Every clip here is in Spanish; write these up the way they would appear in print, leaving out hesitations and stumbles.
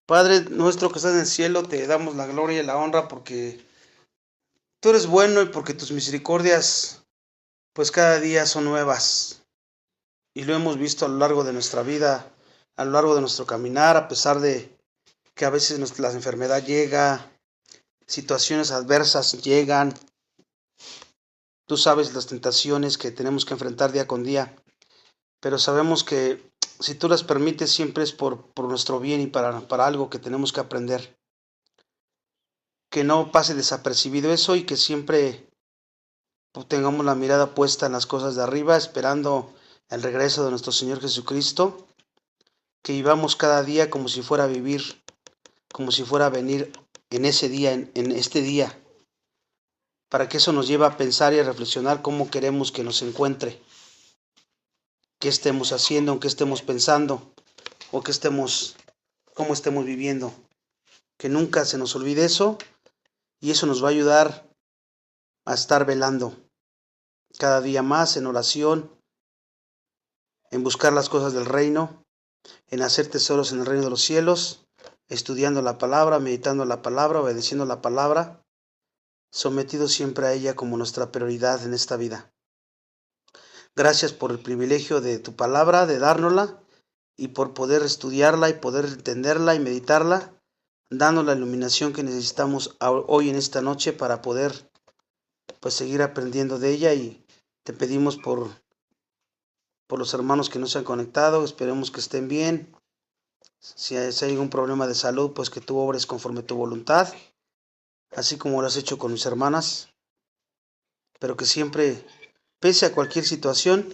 Padre nuestro que estás en el cielo, te damos la gloria y la honra porque tú eres bueno y porque tus misericordias pues cada día son nuevas. Y lo hemos visto a lo largo de nuestra vida, a lo largo de nuestro caminar, a pesar de que a veces la enfermedad llega, situaciones adversas llegan. Tú sabes las tentaciones que tenemos que enfrentar día con día, pero sabemos que si tú las permites siempre es por nuestro bien y para algo que tenemos que aprender. Que no pase desapercibido eso y que siempre tengamos la mirada puesta en las cosas de arriba, esperando el regreso de nuestro Señor Jesucristo, que vivamos cada día como si fuera a vivir, como si fuera a venir en ese día, en este día, para que eso nos lleve a pensar y a reflexionar cómo queremos que nos encuentre, qué estemos haciendo, qué estemos pensando, o cómo estemos viviendo. Que nunca se nos olvide eso, y eso nos va a ayudar a estar velando cada día más en oración, en buscar las cosas del reino, en hacer tesoros en el reino de los cielos, estudiando la palabra, meditando la palabra, obedeciendo la palabra, sometidos siempre a ella como nuestra prioridad en esta vida. Gracias por el privilegio de tu palabra, de dárnosla, y por poder estudiarla y poder entenderla y meditarla, dándonos la iluminación que necesitamos hoy en esta noche para poder pues seguir aprendiendo de ella. Y te pedimos por los hermanos que no se han conectado, esperemos que estén bien. Si hay algún problema de salud, pues que tú obres conforme tu voluntad, así como lo has hecho con mis hermanas, pero que siempre, pese a cualquier situación,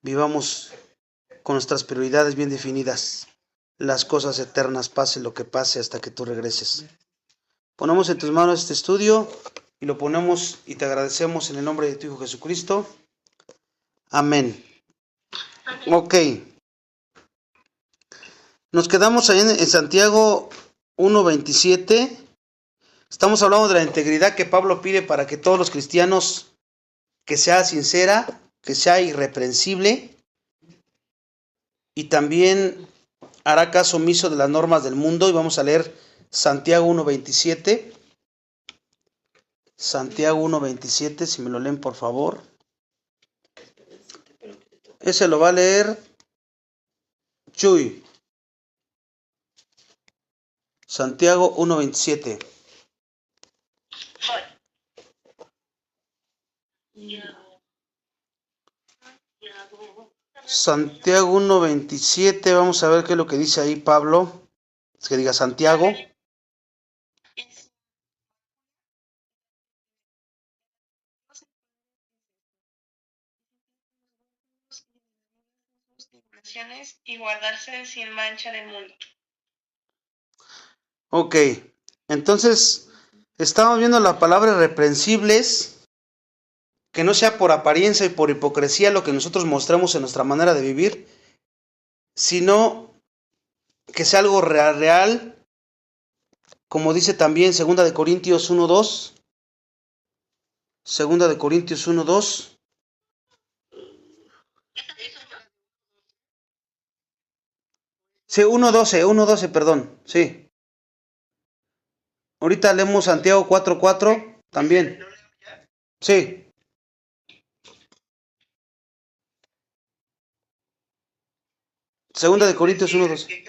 vivamos con nuestras prioridades bien definidas, las cosas eternas, pase lo que pase hasta que tú regreses. Ponemos en tus manos este estudio y lo ponemos y te agradecemos en el nombre de tu Hijo Jesucristo. Amén. Ok. Nos quedamos ahí en Santiago 1:27. Estamos hablando de la integridad que Pablo pide para que todos los cristianos, que sea sincera, que sea irreprensible, y también hará caso omiso de las normas del mundo. Y vamos a leer Santiago 1:27. Santiago 1:27, si me lo leen por favor. Ese lo va a leer Chuy. Santiago 1:27. Santiago 1:27, vamos a ver qué es lo que dice ahí Pablo. Es que diga Santiago. Y guardarse sin mancha del mundo. Ok, entonces estamos viendo la palabra irreprensibles, que no sea por apariencia y por hipocresía lo que nosotros mostramos en nuestra manera de vivir, sino que sea algo real, como dice también 2 Corintios 1:2. 2 Corintios 1:2. Sí, 1:12, perdón, sí. Ahorita leemos Santiago 4:4 también. Sí. Segunda de Corintios 1:12.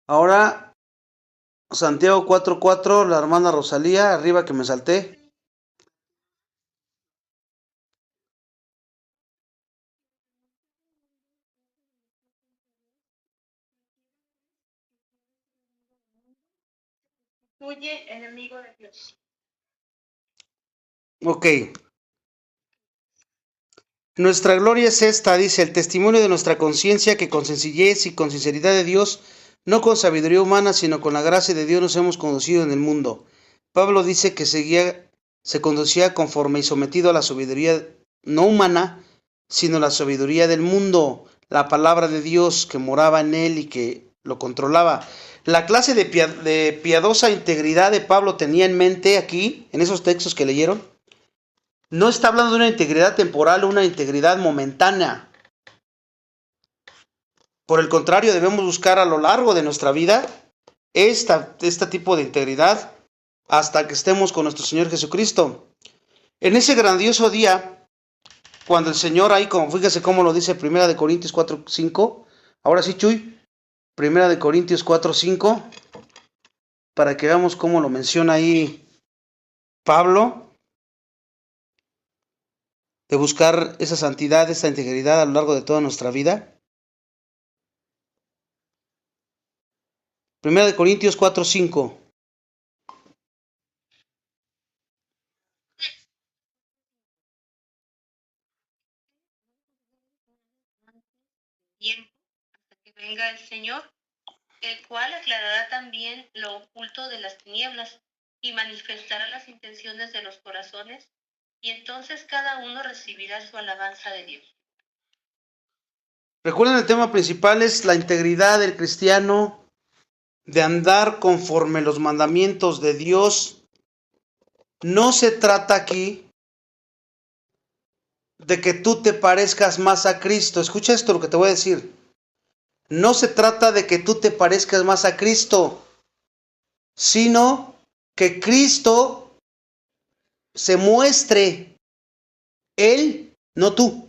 Ahora Santiago 4:4, la hermana Rosalía, arriba que me salté. Huye, enemigo de Dios. Ok. Nuestra gloria es esta, dice, el testimonio de nuestra conciencia, que con sencillez y con sinceridad de Dios, no con sabiduría humana, sino con la gracia de Dios, nos hemos conducido en el mundo. Pablo dice que se conducía conforme y sometido a la sabiduría no humana, sino la sabiduría del mundo, la palabra de Dios que moraba en él y que lo controlaba. La clase de piadosa integridad de Pablo tenía en mente aquí, en esos textos que leyeron, No está hablando de una integridad temporal o una integridad momentánea. Por el contrario, debemos buscar a lo largo de nuestra vida este tipo de integridad hasta que estemos con nuestro Señor Jesucristo. En ese grandioso día, cuando el Señor ahí, como fíjese cómo lo dice 1 Corintios 4:5, ahora sí, Chuy, 1 Corintios 4:5, para que veamos cómo lo menciona ahí Pablo, de buscar esa santidad, esa integridad a lo largo de toda nuestra vida. 1 Corintios 4:5. Tiempo hasta que venga el Señor, el cual aclarará también lo oculto de las tinieblas y manifestará las intenciones de los corazones, y entonces cada uno recibirá su alabanza de Dios. Recuerden, el tema principal es la integridad del cristiano, de andar conforme los mandamientos de Dios. No se trata aquí de que tú te parezcas más a Cristo. Escucha esto, lo que te voy a decir. No se trata de que tú te parezcas más a Cristo, sino que Cristo se muestre, Él, no tú,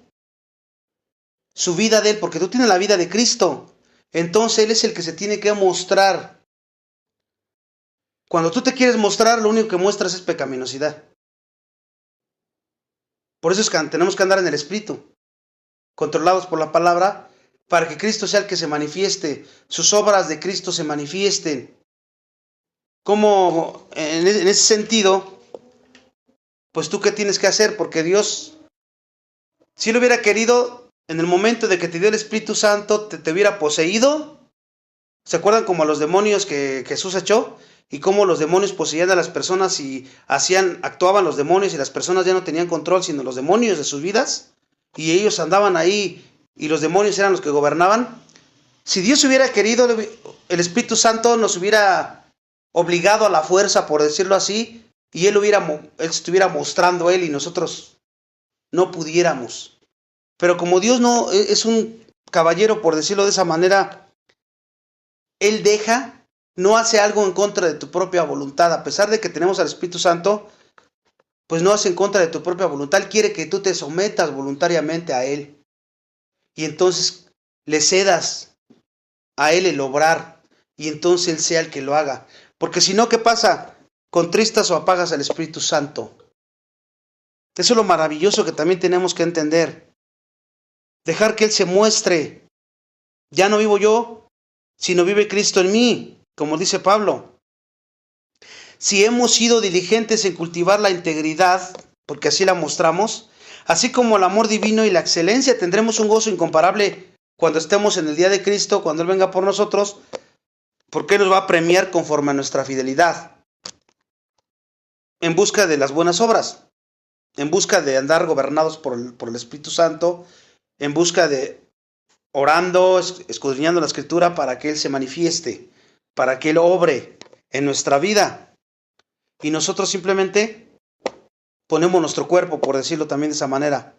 su vida de Él, porque tú tienes la vida de Cristo. Entonces Él es el que se tiene que mostrar. Cuando tú te quieres mostrar, lo único que muestras es pecaminosidad. Por eso es que tenemos que andar en el Espíritu, controlados por la palabra, para que Cristo sea el que se manifieste, sus obras de Cristo se manifiesten. Como en ese sentido, pues tú qué tienes que hacer, porque Dios, si lo hubiera querido, en el momento de que te dio el Espíritu Santo, te hubiera poseído. ¿Se acuerdan como a los demonios que Jesús echó? Y cómo los demonios poseían a las personas y actuaban los demonios y las personas ya no tenían control, sino los demonios de sus vidas. Y ellos andaban ahí y los demonios eran los que gobernaban. Si Dios hubiera querido, el Espíritu Santo nos hubiera obligado a la fuerza, por decirlo así, y Él estuviera mostrando a Él y nosotros no pudiéramos. Pero como Dios no es un caballero, por decirlo de esa manera, Él no hace algo en contra de tu propia voluntad. A pesar de que tenemos al Espíritu Santo, pues no hace en contra de tu propia voluntad. Él quiere que tú te sometas voluntariamente a Él. Y entonces le cedas a Él el obrar. Y entonces Él sea el que lo haga. Porque si no, ¿qué pasa? Contristas o apagas al Espíritu Santo. Eso es lo maravilloso que también tenemos que entender. Dejar que Él se muestre. Ya no vivo yo, sino vive Cristo en mí. Como dice Pablo, si hemos sido diligentes en cultivar la integridad, porque así la mostramos, así como el amor divino y la excelencia, tendremos un gozo incomparable cuando estemos en el día de Cristo, cuando Él venga por nosotros, porque Él nos va a premiar conforme a nuestra fidelidad, en busca de las buenas obras, en busca de andar gobernados por el Espíritu Santo, en busca de orando, escudriñando la Escritura para que Él se manifieste, para que Él obre en nuestra vida. Y nosotros simplemente ponemos nuestro cuerpo, por decirlo también de esa manera,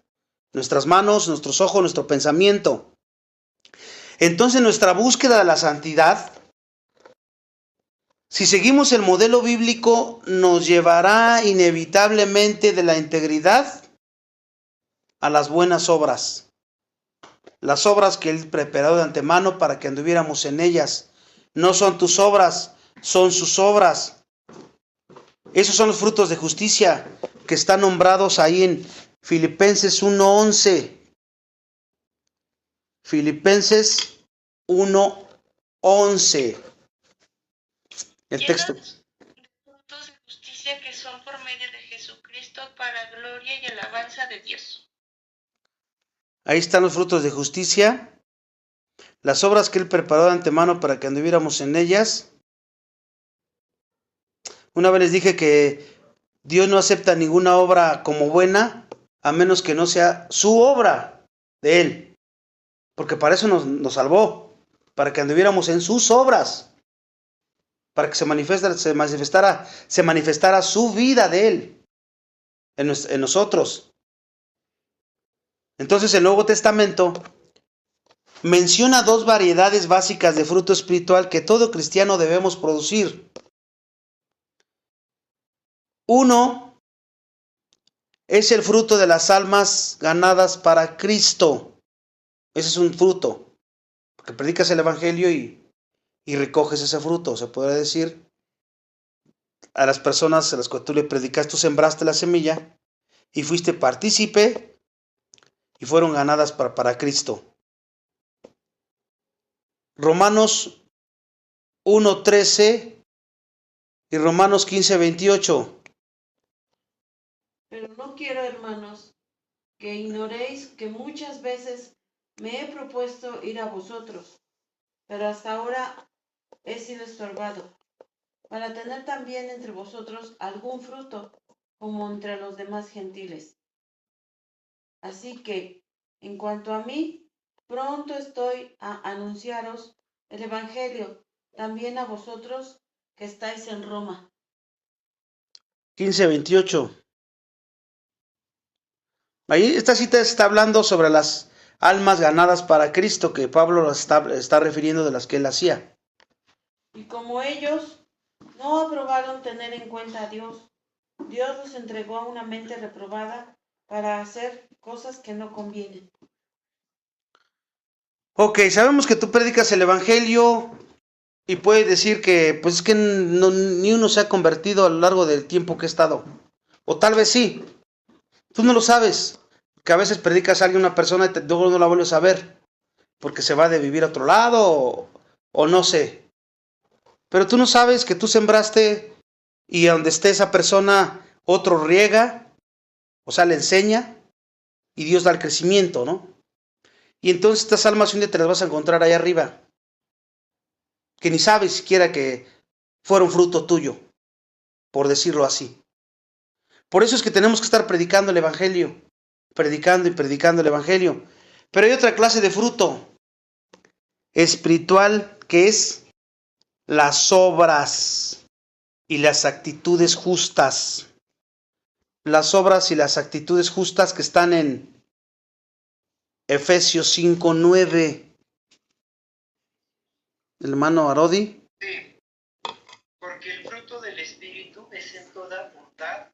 nuestras manos, nuestros ojos, nuestro pensamiento. Entonces nuestra búsqueda de la santidad, si seguimos el modelo bíblico, nos llevará inevitablemente de la integridad a las buenas obras. Las obras que Él preparó de antemano para que anduviéramos en ellas. No son tus obras, son sus obras. Esos son los frutos de justicia que están nombrados ahí en Filipenses 1:11. Filipenses 1:11. El texto. Frutos de justicia que son por medio de Jesucristo para gloria y alabanza de Dios. Ahí están los frutos de justicia. Las obras que Él preparó de antemano para que anduviéramos en ellas. Una vez les dije que Dios no acepta ninguna obra como buena, a menos que no sea su obra de Él. Porque para eso nos salvó, para que anduviéramos en sus obras, para que se manifestara su vida de Él. en nosotros. Entonces el Nuevo Testamento menciona dos variedades básicas de fruto espiritual que todo cristiano debemos producir. Uno es el fruto de las almas ganadas para Cristo. Ese es un fruto, porque predicas el Evangelio y recoges ese fruto. Se podría decir a las personas a las que tú le predicaste, tú sembraste la semilla y fuiste partícipe y fueron ganadas para Cristo. Romanos 1:13 y Romanos 15:28. Pero no quiero, hermanos, que ignoréis que muchas veces me he propuesto ir a vosotros, pero hasta ahora he sido estorbado, para tener también entre vosotros algún fruto, como entre los demás gentiles. Así que, en cuanto a mí, pronto estoy a anunciaros el Evangelio, también a vosotros que estáis en Roma. 15:28. Ahí esta cita está hablando sobre las almas ganadas para Cristo, que Pablo está refiriendo de las que él hacía. Y como ellos no aprobaron tener en cuenta a Dios, Dios los entregó a una mente reprobada para hacer cosas que no convienen. Ok, sabemos que tú predicas el Evangelio y puedes decir que pues es que ni uno se ha convertido a lo largo del tiempo que he estado. O tal vez sí, tú no lo sabes. Que a veces predicas a alguien, una persona, y luego no la vuelves a ver, porque se va de vivir a otro lado, o no sé. Pero tú no sabes que tú sembraste y donde esté esa persona, otro riega, o sea, le enseña, y Dios da el crecimiento, ¿no? Y entonces estas almas un día te las vas a encontrar ahí arriba, que ni sabes siquiera que fueron fruto tuyo, por decirlo así. Por eso es que tenemos que estar predicando el Evangelio, predicando y predicando el Evangelio. Pero hay otra clase de fruto espiritual que es las obras y las actitudes justas. Las obras y las actitudes justas que están en Efesios 5:9. Hermano Arodi. Sí, porque el fruto del Espíritu es en toda bondad,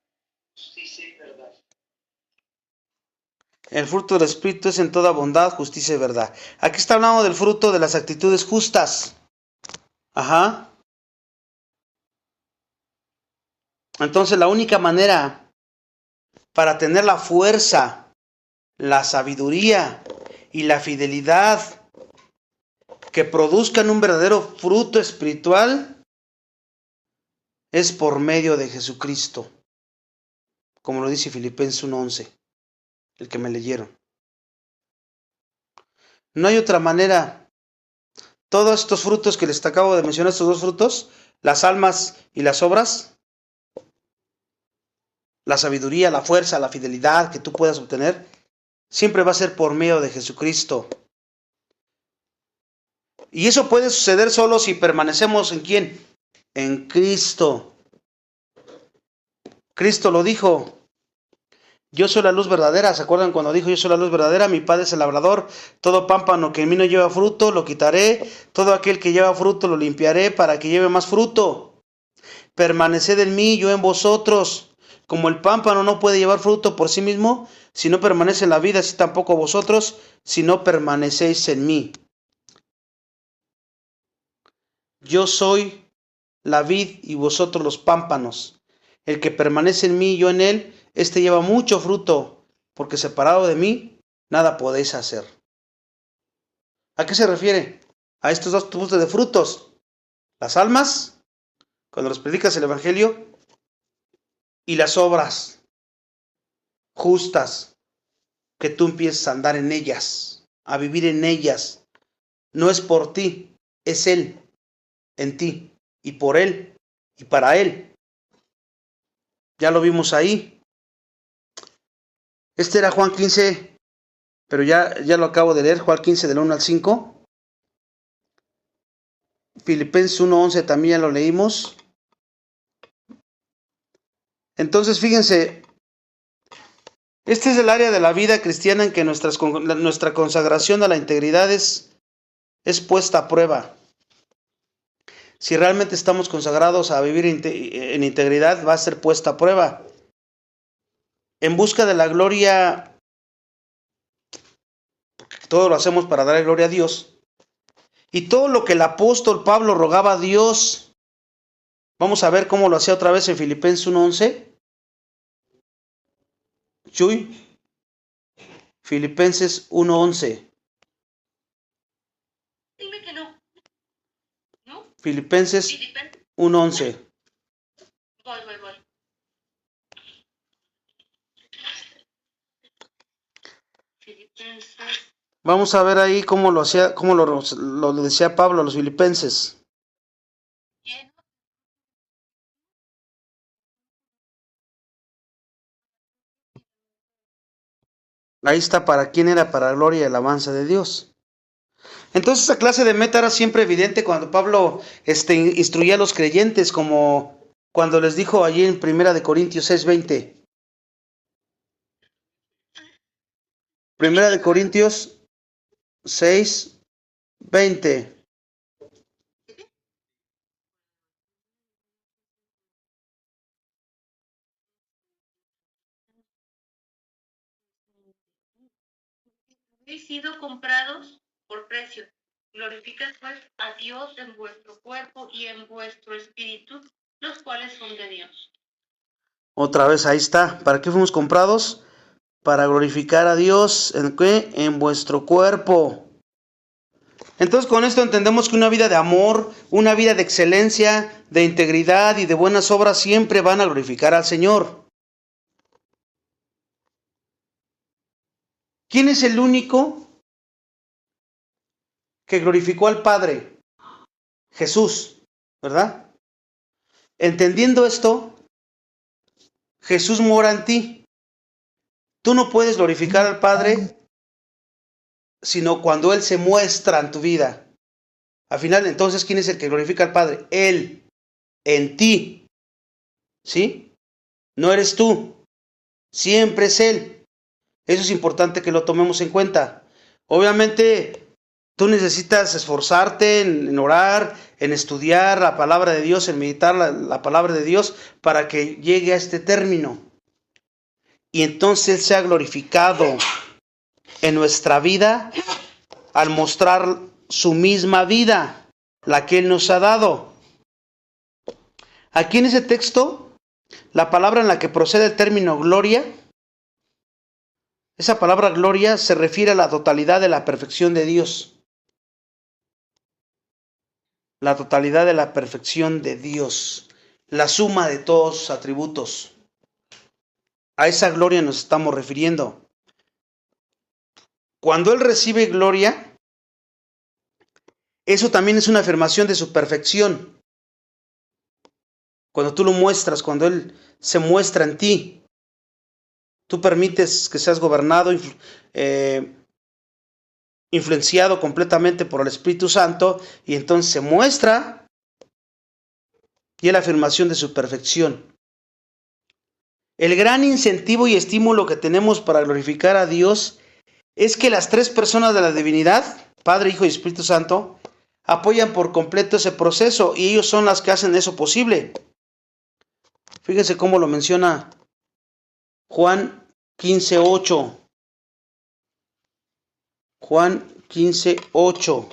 justicia y verdad. El fruto del Espíritu es en toda bondad, justicia y verdad. Aquí está hablando del fruto de las actitudes justas. Ajá. Entonces la única manera para tener la fuerza, la sabiduría y la fidelidad que produzcan un verdadero fruto espiritual es por medio de Jesucristo, como lo dice Filipenses 1:11, el que me leyeron. No hay otra manera. Todos estos frutos que les acabo de mencionar, estos dos frutos, las almas y las obras, la sabiduría, la fuerza, la fidelidad que tú puedas obtener, siempre va a ser por medio de Jesucristo. Y eso puede suceder solo si permanecemos ¿en quién? En Cristo. Cristo lo dijo. Yo soy la luz verdadera. ¿Se acuerdan cuando dijo yo soy la luz verdadera? Mi Padre es el labrador. Todo pámpano que en mí no lleva fruto lo quitaré. Todo aquel que lleva fruto lo limpiaré para que lleve más fruto. Permaneced en mí, yo en vosotros. Como el pámpano no puede llevar fruto por sí mismo, si no permanece en la vida, así tampoco vosotros, si no permanecéis en mí. Yo soy la vid y vosotros los pámpanos. El que permanece en mí y yo en él, este lleva mucho fruto, porque separado de mí, nada podéis hacer. ¿A qué se refiere? A estos dos tipos de frutos. Las almas, cuando les predicas el Evangelio, y las obras justas, que tú empieces a andar en ellas, a vivir en ellas. No es por ti, es Él en ti, y por Él, y para Él. Ya lo vimos ahí. Este era Juan 15, pero ya lo acabo de leer, Juan 15 del 1 al 5. Filipenses 1:11 también ya lo leímos. Entonces fíjense, Este es el área de la vida cristiana en que nuestra consagración a la integridad es puesta a prueba. Si realmente estamos consagrados a vivir en integridad, va a ser puesta a prueba. En busca de la gloria, porque todo lo hacemos para dar gloria a Dios, y todo lo que el apóstol Pablo rogaba a Dios, vamos a ver cómo lo hacía otra vez en Filipenses 1:11. Chuy, Filipenses 1:11. Dime que no. ¿No? Filipenses Filipenses. 1:11. Voy. Filipenses. Vamos a ver ahí cómo lo hacía, cómo lo decía Pablo a los filipenses. Ahí está, ¿para quién era? Para la gloria y alabanza de Dios. Entonces esa clase de meta era siempre evidente cuando Pablo instruía a los creyentes, como cuando les dijo allí en 1 Corintios 6:20. 1 Corintios 6:20. Habéis sido comprados por precio. Glorificad pues a Dios en vuestro cuerpo y en vuestro espíritu, los cuales son de Dios. Otra vez ahí está. ¿Para qué fuimos comprados? Para glorificar a Dios. ¿En qué? En vuestro cuerpo. Entonces con esto entendemos que una vida de amor, una vida de excelencia, de integridad y de buenas obras siempre van a glorificar al Señor. ¿Quién es el único que glorificó al Padre? Jesús, ¿verdad? Entendiendo esto, Jesús mora en ti. Tú no puedes glorificar al Padre sino cuando Él se muestra en tu vida. Al final, entonces, ¿quién es el que glorifica al Padre? Él, en ti. ¿Sí? No eres tú. Siempre es Él. Eso es importante que lo tomemos en cuenta. Obviamente, tú necesitas esforzarte en orar, en estudiar la palabra de Dios, en meditar la palabra de Dios para que llegue a este término. Y entonces Él sea glorificado en nuestra vida al mostrar su misma vida, la que Él nos ha dado. Aquí en ese texto, la palabra en la que procede el término gloria, esa palabra gloria se refiere a la totalidad de la perfección de Dios. La totalidad de la perfección de Dios, la suma de todos sus atributos. A esa gloria nos estamos refiriendo. Cuando Él recibe gloria, eso también es una afirmación de su perfección. Cuando tú lo muestras, cuando Él se muestra en ti, tú permites que seas gobernado, influenciado completamente por el Espíritu Santo, y entonces se muestra y es la afirmación de su perfección. El gran incentivo y estímulo que tenemos para glorificar a Dios es que las tres personas de la divinidad, Padre, Hijo y Espíritu Santo, apoyan por completo ese proceso y ellos son las que hacen eso posible. Fíjense cómo lo menciona Juan 15:8. Juan 15:8.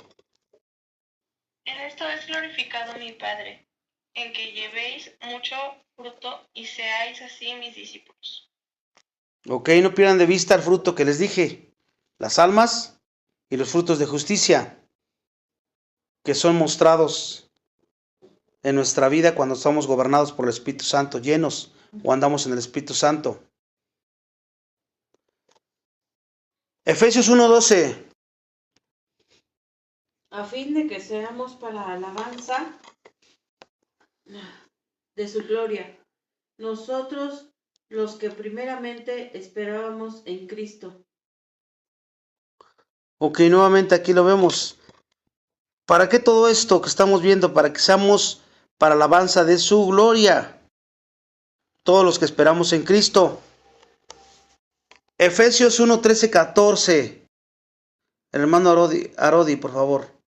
En esto es glorificado mi Padre, en que llevéis mucho fruto y seáis así mis discípulos. Ok, no pierdan de vista el fruto que les dije, las almas y los frutos de justicia, que son mostrados en nuestra vida cuando estamos gobernados por el Espíritu Santo, llenos o andamos en el Espíritu Santo. Efesios 1:12. A fin de que seamos para alabanza de su gloria, nosotros los que primeramente esperábamos en Cristo. Ok, nuevamente aquí lo vemos. ¿Para qué todo esto que estamos viendo? Para que seamos para alabanza de su gloria. Todos los que esperamos en Cristo. Efesios 1, 13, 14. El hermano Arodi, por favor.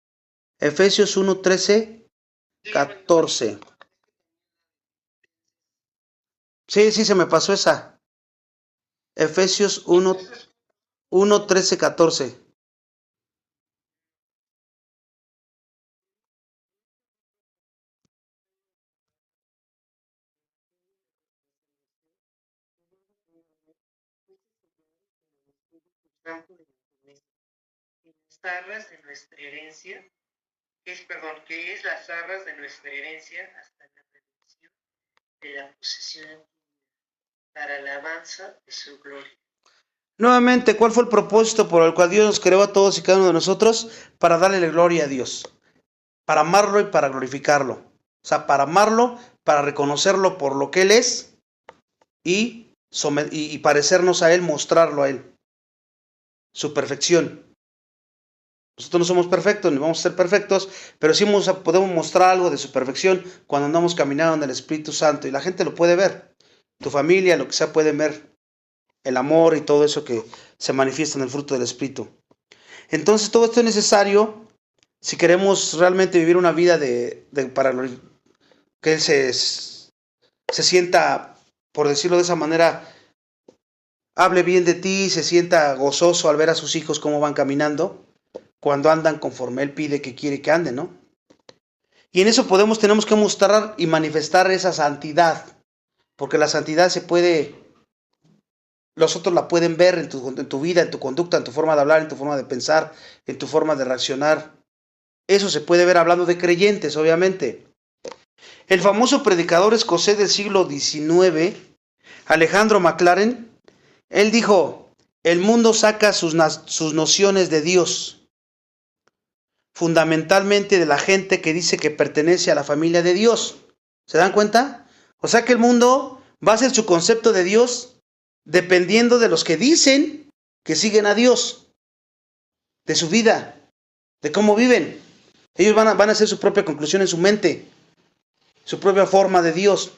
Efesios 1, 13, 14. Sí, se me pasó esa. Efesios 1, 13, 14. Las arras de nuestra herencia, que es las arras de nuestra herencia hasta la redención de la posesión para la alabanza de su gloria. Nuevamente, ¿cuál fue el propósito por el cual Dios nos creó a todos y cada uno de nosotros? Para darle gloria a Dios, para amarlo y para glorificarlo. O sea, para amarlo, para reconocerlo por lo que Él es y parecernos a Él, mostrarlo a Él, su perfección. Nosotros no somos perfectos, ni vamos a ser perfectos, pero sí podemos mostrar algo de su perfección cuando andamos caminando en el Espíritu Santo y la gente lo puede ver. Tu familia, lo que sea, pueden ver el amor y todo eso que se manifiesta en el fruto del Espíritu. Entonces todo esto es necesario si queremos realmente vivir una vida para que Él se sienta, por decirlo de esa manera, hable bien de ti, se sienta gozoso al ver a sus hijos cómo van caminando, cuando andan conforme Él pide que quiere que anden, ¿no? Y en eso tenemos que mostrar y manifestar esa santidad, porque la santidad los otros la pueden ver en tu vida, en tu conducta, en tu forma de hablar, en tu forma de pensar, en tu forma de reaccionar. Eso se puede ver hablando de creyentes, obviamente. El famoso predicador escocés del siglo XIX, Alejandro McLaren, él dijo: el mundo saca sus nociones de Dios fundamentalmente de la gente que dice que pertenece a la familia de Dios. ¿Se dan cuenta? O sea que el mundo va a hacer su concepto de Dios dependiendo de los que dicen que siguen a Dios, de su vida, de cómo viven. Ellos van a hacer su propia conclusión en su mente, su propia forma de Dios.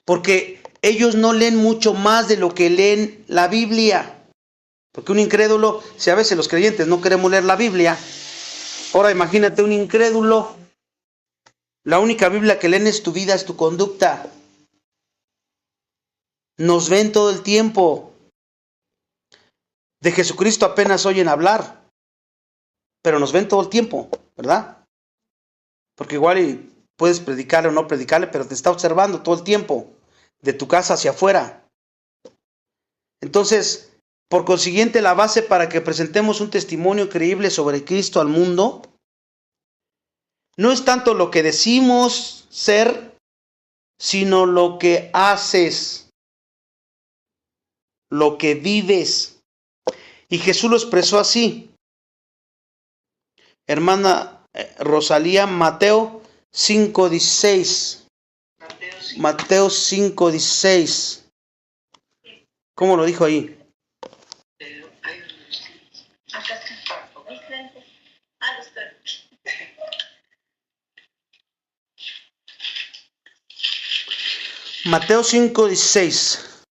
Porque ellos no leen mucho más de lo que leen la Biblia. Porque un incrédulo, si a veces los creyentes no queremos leer la Biblia, ahora imagínate un incrédulo, la única Biblia que leen es tu vida, es tu conducta. Nos ven todo el tiempo. De Jesucristo apenas oyen hablar, pero nos ven todo el tiempo, ¿verdad? Porque igual puedes predicarle o no predicarle, pero te está observando todo el tiempo, de tu casa hacia afuera. Entonces, por consiguiente, la base para que presentemos un testimonio creíble sobre Cristo al mundo no es tanto lo que decimos ser, sino lo que haces, lo que vives. Y Jesús lo expresó así. Hermana Rosalía, Mateo 5:16. Mateo 5:16. ¿Cómo lo dijo ahí? Mateo 5:16.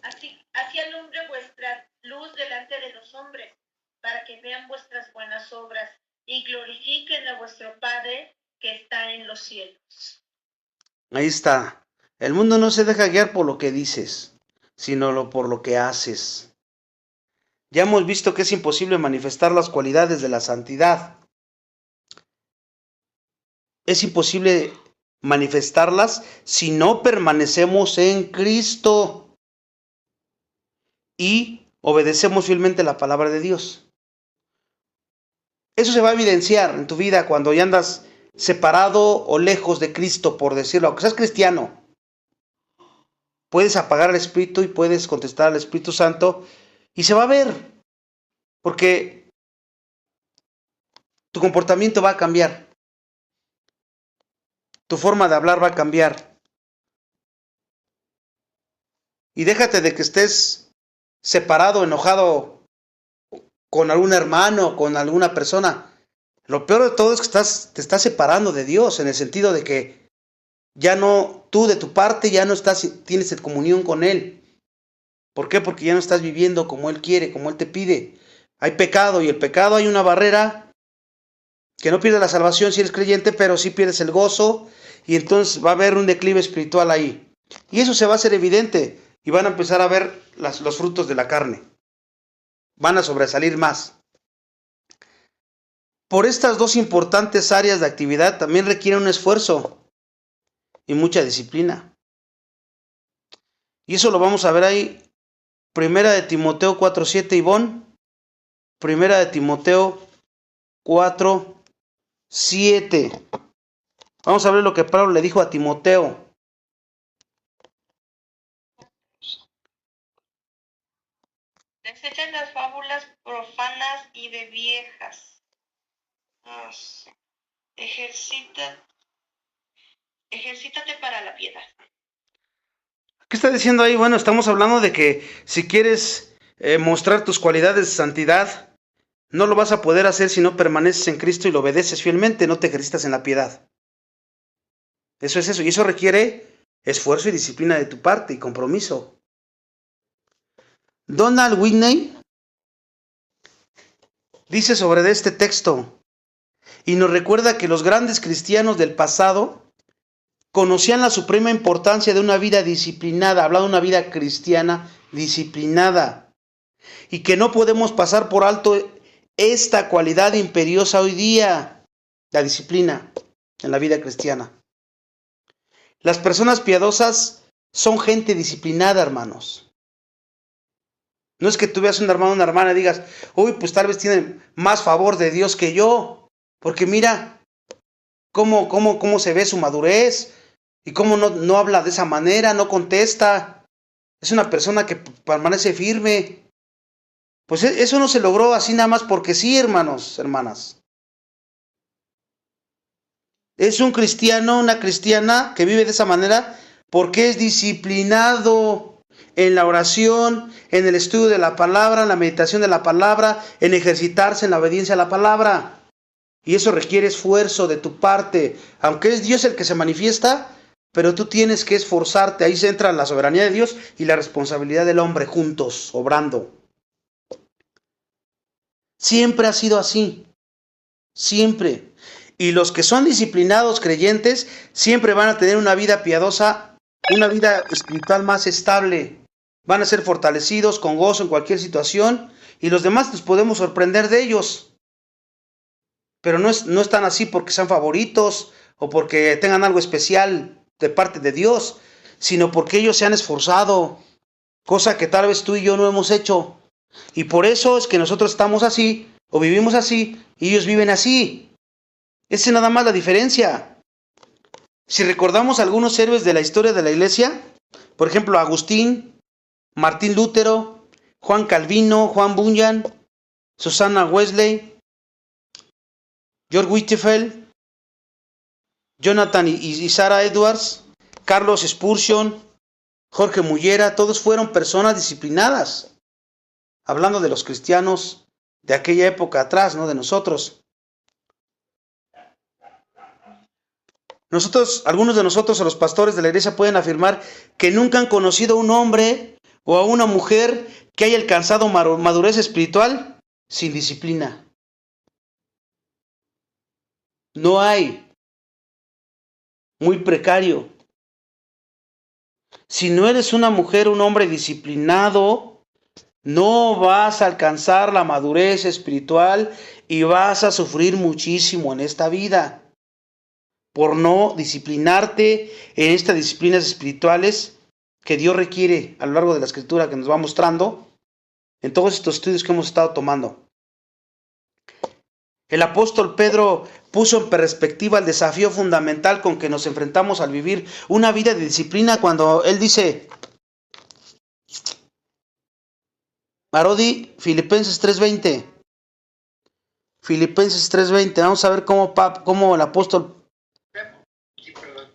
Así alumbre vuestra luz delante de los hombres, para que vean vuestras buenas obras y glorifiquen a vuestro Padre que está en los cielos. Ahí está. El mundo no se deja guiar por lo que dices, sino por lo que haces. Ya hemos visto que es imposible manifestar las cualidades de la santidad. Es imposible manifestarlas si no permanecemos en Cristo y obedecemos fielmente la palabra de Dios. Eso se va a evidenciar en tu vida cuando ya andas separado o lejos de Cristo, por decirlo. Aunque seas cristiano, puedes apagar el Espíritu y puedes contestar al Espíritu Santo y se va a ver, porque tu comportamiento va a cambiar, tu forma de hablar va a cambiar. Y déjate de que estés separado, enojado con algún hermano, con alguna persona. Lo peor de todo es que te estás separando de Dios, en el sentido de que ya no, tú de tu parte ya no tienes comunión con Él. ¿Por qué? Porque ya no estás viviendo como Él quiere, como Él te pide. Hay pecado, y el pecado hay una barrera que no pierdes la salvación si eres creyente, pero sí pierdes el gozo, y entonces va a haber un declive espiritual ahí. Y eso se va a hacer evidente, y van a empezar a ver los frutos de la carne. Van a sobresalir más. Por estas dos importantes áreas de actividad también requieren un esfuerzo y mucha disciplina. Y eso lo vamos a ver ahí. Primera de Timoteo 4:7, Ivonne. Primera de Timoteo 4:7. Vamos a ver lo que Pablo le dijo a Timoteo. Desechen las fábulas profanas y de viejas. Ejercítate para la piedad. ¿Qué está diciendo ahí? Bueno, estamos hablando de que si quieres mostrar tus cualidades de santidad, no lo vas a poder hacer si no permaneces en Cristo y lo obedeces fielmente, no te ejercitas en la piedad. Eso es eso, y eso requiere esfuerzo y disciplina de tu parte y compromiso. Donald Whitney dice sobre este texto y nos recuerda que los grandes cristianos del pasado conocían la suprema importancia de una vida disciplinada, hablando de una vida cristiana disciplinada, y que no podemos pasar por alto esta cualidad imperiosa hoy día, la disciplina en la vida cristiana. Las personas piadosas son gente disciplinada, hermanos. No es que tú veas un hermano o una hermana y digas, uy, pues tal vez tienen más favor de Dios que yo, porque mira cómo se ve su madurez y cómo no habla de esa manera, no contesta. Es una persona que permanece firme. Pues eso no se logró así nada más porque sí, hermanos, hermanas. Es un cristiano, una cristiana que vive de esa manera porque es disciplinado en la oración, en el estudio de la palabra, en la meditación de la palabra, en ejercitarse en la obediencia a la palabra. Y eso requiere esfuerzo de tu parte. Aunque es Dios el que se manifiesta, pero tú tienes que esforzarte. Ahí se entra la soberanía de Dios y la responsabilidad del hombre juntos, obrando. Siempre ha sido así. Siempre. Y los que son disciplinados creyentes siempre van a tener una vida piadosa, una vida espiritual más estable. Van a ser fortalecidos con gozo en cualquier situación y los demás nos podemos sorprender de ellos. Pero no están así porque sean favoritos o porque tengan algo especial de parte de Dios, sino porque ellos se han esforzado, cosa que tal vez tú y yo no hemos hecho. Y por eso es que nosotros estamos así o vivimos así y ellos viven así. Esa es nada más la diferencia. Si recordamos algunos héroes de la historia de la iglesia, por ejemplo Agustín, Martín Lutero, Juan Calvino, Juan Bunyan, Susana Wesley, George Whitefield, Jonathan y Sarah Edwards, Carlos Spurgeon, Jorge Mullera, todos fueron personas disciplinadas. Hablando de los cristianos de aquella época atrás, no de nosotros. Algunos de nosotros, a los pastores de la iglesia, pueden afirmar que nunca han conocido a un hombre o a una mujer que haya alcanzado madurez espiritual sin disciplina. No hay. Muy precario. Si no eres una mujer o un hombre disciplinado, no vas a alcanzar la madurez espiritual y vas a sufrir muchísimo en esta vida. Por no disciplinarte en estas disciplinas espirituales que Dios requiere a lo largo de la Escritura que nos va mostrando en todos estos estudios que hemos estado tomando. El apóstol Pedro puso en perspectiva el desafío fundamental con que nos enfrentamos al vivir una vida de disciplina cuando él dice, Marodi, Filipenses 3:20. Filipenses 3:20. Vamos a ver cómo el apóstol... Sí, perdón.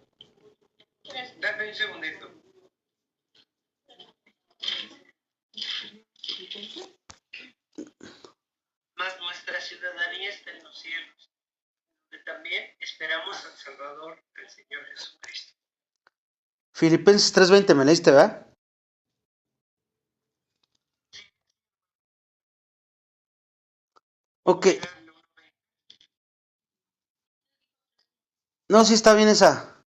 Dame un segundito. Mas nuestra ciudadanía está en los cielos, esperamos al Salvador, el Señor Jesucristo. Filipenses 3:20 me leíste, ¿verdad? Ok. No, sí está bien esa.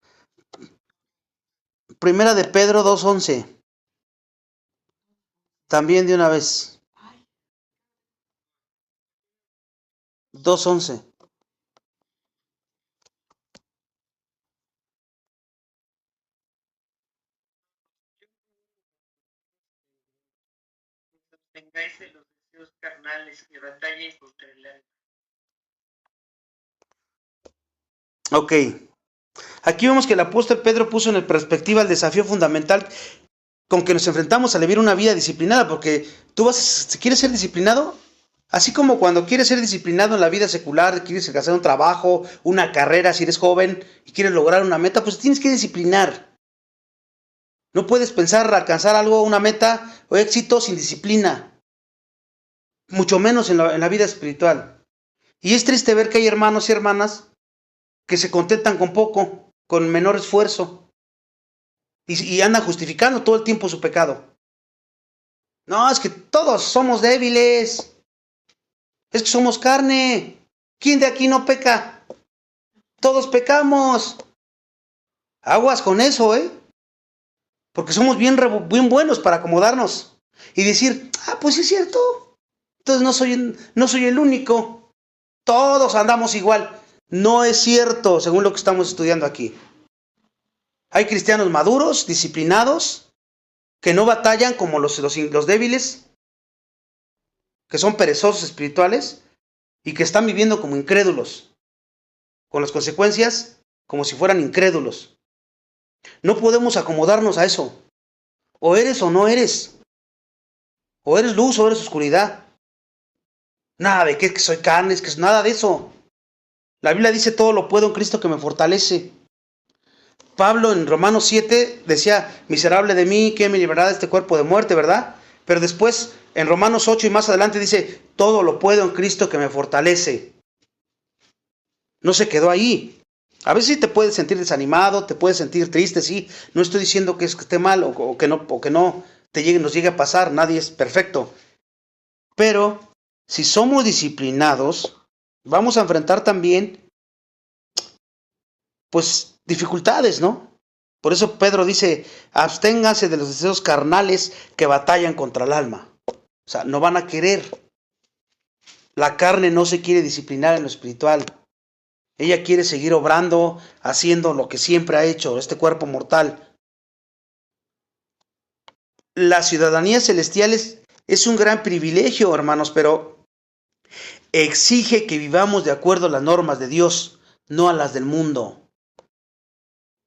Primera de Pedro 2:11. También de una vez. 2:11. Tengáis de los deseos carnales que batallen contra el alma. Ok. Aquí vemos que el apóstol Pedro puso en perspectiva el desafío fundamental con que nos enfrentamos al vivir una vida disciplinada, porque tú si quieres ser disciplinado, así como cuando quieres ser disciplinado en la vida secular, quieres hacer un trabajo, una carrera, si eres joven y quieres lograr una meta, pues tienes que disciplinar. No puedes pensar alcanzar algo, una meta o éxito sin disciplina, mucho menos en la vida espiritual. Y es triste ver que hay hermanos y hermanas que se contentan con poco, con menor esfuerzo, y andan justificando todo el tiempo su pecado. No, es que todos somos débiles, es que somos carne. ¿Quién de aquí no peca? Todos pecamos. Aguas con eso, porque somos bien buenos para acomodarnos y decir, pues sí es cierto, entonces no soy el único, todos andamos igual. No es cierto, según lo que estamos estudiando aquí. Hay cristianos maduros, disciplinados, que no batallan como los débiles, que son perezosos espirituales y que están viviendo como incrédulos, con las consecuencias como si fueran incrédulos. No podemos acomodarnos a eso. O eres o no eres. O eres luz o eres oscuridad. Nada de que soy carne, es que es nada de eso. La Biblia dice todo lo puedo en Cristo que me fortalece. Pablo en Romanos 7 decía, miserable de mí, ¿quién me librará de este cuerpo de muerte, verdad? Pero después en Romanos 8 y más adelante dice, todo lo puedo en Cristo que me fortalece. No se quedó ahí. A veces sí te puedes sentir desanimado, te puedes sentir triste, sí. No estoy diciendo que esté mal o que no nos llegue a pasar, nadie es perfecto. Pero si somos disciplinados, vamos a enfrentar también, pues, dificultades, ¿no? Por eso Pedro dice, absténganse de los deseos carnales que batallan contra el alma. O sea, no van a querer. La carne no se quiere disciplinar en lo espiritual. Ella quiere seguir obrando, haciendo lo que siempre ha hecho, este cuerpo mortal. La ciudadanía celestial es un gran privilegio, hermanos, pero exige que vivamos de acuerdo a las normas de Dios, no a las del mundo.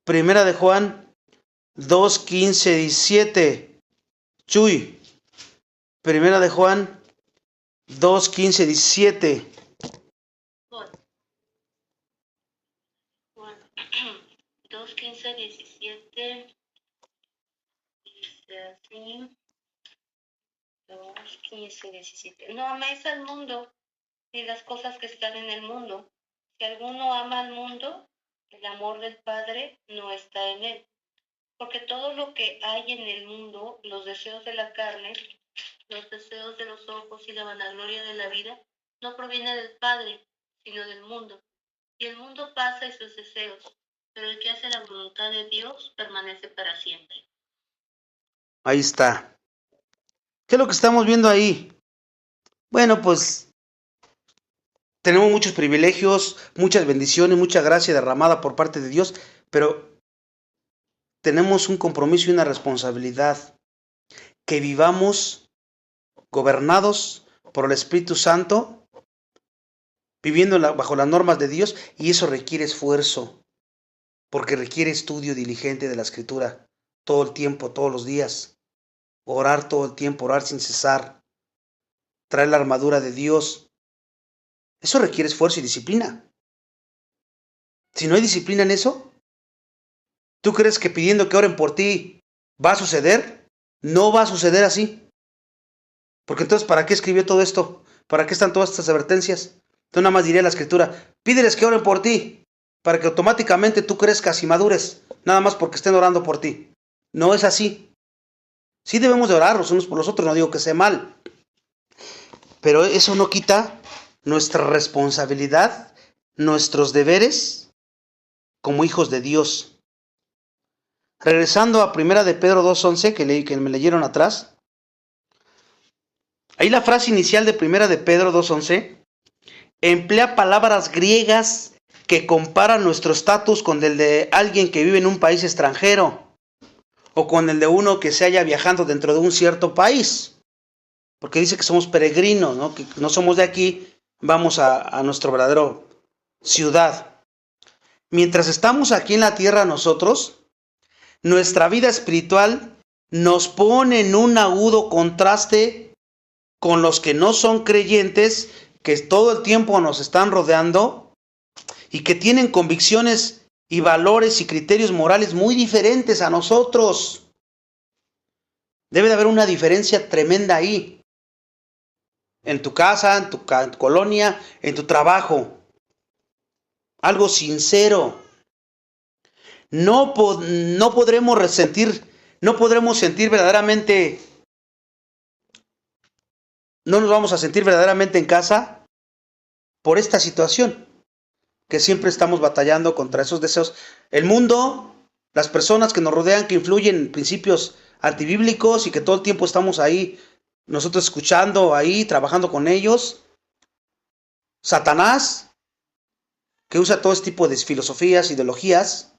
Primera de Juan 2, 15, 17. Chuy. Primera de Juan 2, 15, 17. Juan 2, 15, 17. Dice así. 2, 15, 17. No améis al mundo ni las cosas que están en el mundo. Si alguno ama al mundo, el amor del Padre no está en él. Porque todo lo que hay en el mundo, los deseos de la carne, los deseos de los ojos y la vanagloria de la vida, no proviene del Padre, sino del mundo. Y el mundo pasa y sus deseos, pero el que hace la voluntad de Dios permanece para siempre. Ahí está. ¿Qué es lo que estamos viendo ahí? Bueno, pues tenemos muchos privilegios, muchas bendiciones, mucha gracia derramada por parte de Dios, pero tenemos un compromiso y una responsabilidad, que vivamos gobernados por el Espíritu Santo, viviendo bajo las normas de Dios, y eso requiere esfuerzo, porque requiere estudio diligente de la Escritura, todo el tiempo, todos los días, orar todo el tiempo, orar sin cesar, traer la armadura de Dios. Eso requiere esfuerzo y disciplina. Si no hay disciplina en eso, ¿tú crees que pidiendo que oren por ti va a suceder? No va a suceder así. Porque entonces, ¿para qué escribió todo esto? ¿Para qué están todas estas advertencias? Yo nada más diría la Escritura, pídeles que oren por ti. para que automáticamente tú crezcas y madures, nada más porque estén orando por ti. No es así. Sí debemos de orar los unos por los otros, no digo que sea mal, pero eso no quita nuestra responsabilidad, nuestros deberes como hijos de Dios. Regresando a 1 de Pedro 2:11, que me leyeron atrás, ahí la frase inicial de 1 de Pedro 2:11 emplea palabras griegas que comparan nuestro estatus con el de alguien que vive en un país extranjero o con el de uno que se haya viajando dentro de un cierto país, porque dice que somos peregrinos, ¿no? Que no somos de aquí, vamos a nuestra verdadera ciudad. Mientras estamos aquí en la tierra nosotros, nuestra vida espiritual nos pone en un agudo contraste con los que no son creyentes, que todo el tiempo nos están rodeando y que tienen convicciones y valores y criterios morales muy diferentes a nosotros. Debe de haber una diferencia tremenda ahí. En tu casa, en tu colonia, en tu trabajo. Algo sincero. No podremos sentir verdaderamente, no nos vamos a sentir verdaderamente en casa por esta situación, que siempre estamos batallando contra esos deseos. El mundo, las personas que nos rodean, que influyen en principios antibíblicos y que todo el tiempo estamos ahí, nosotros escuchando ahí, trabajando con ellos. Satanás, que usa todo este tipo de filosofías, ideologías,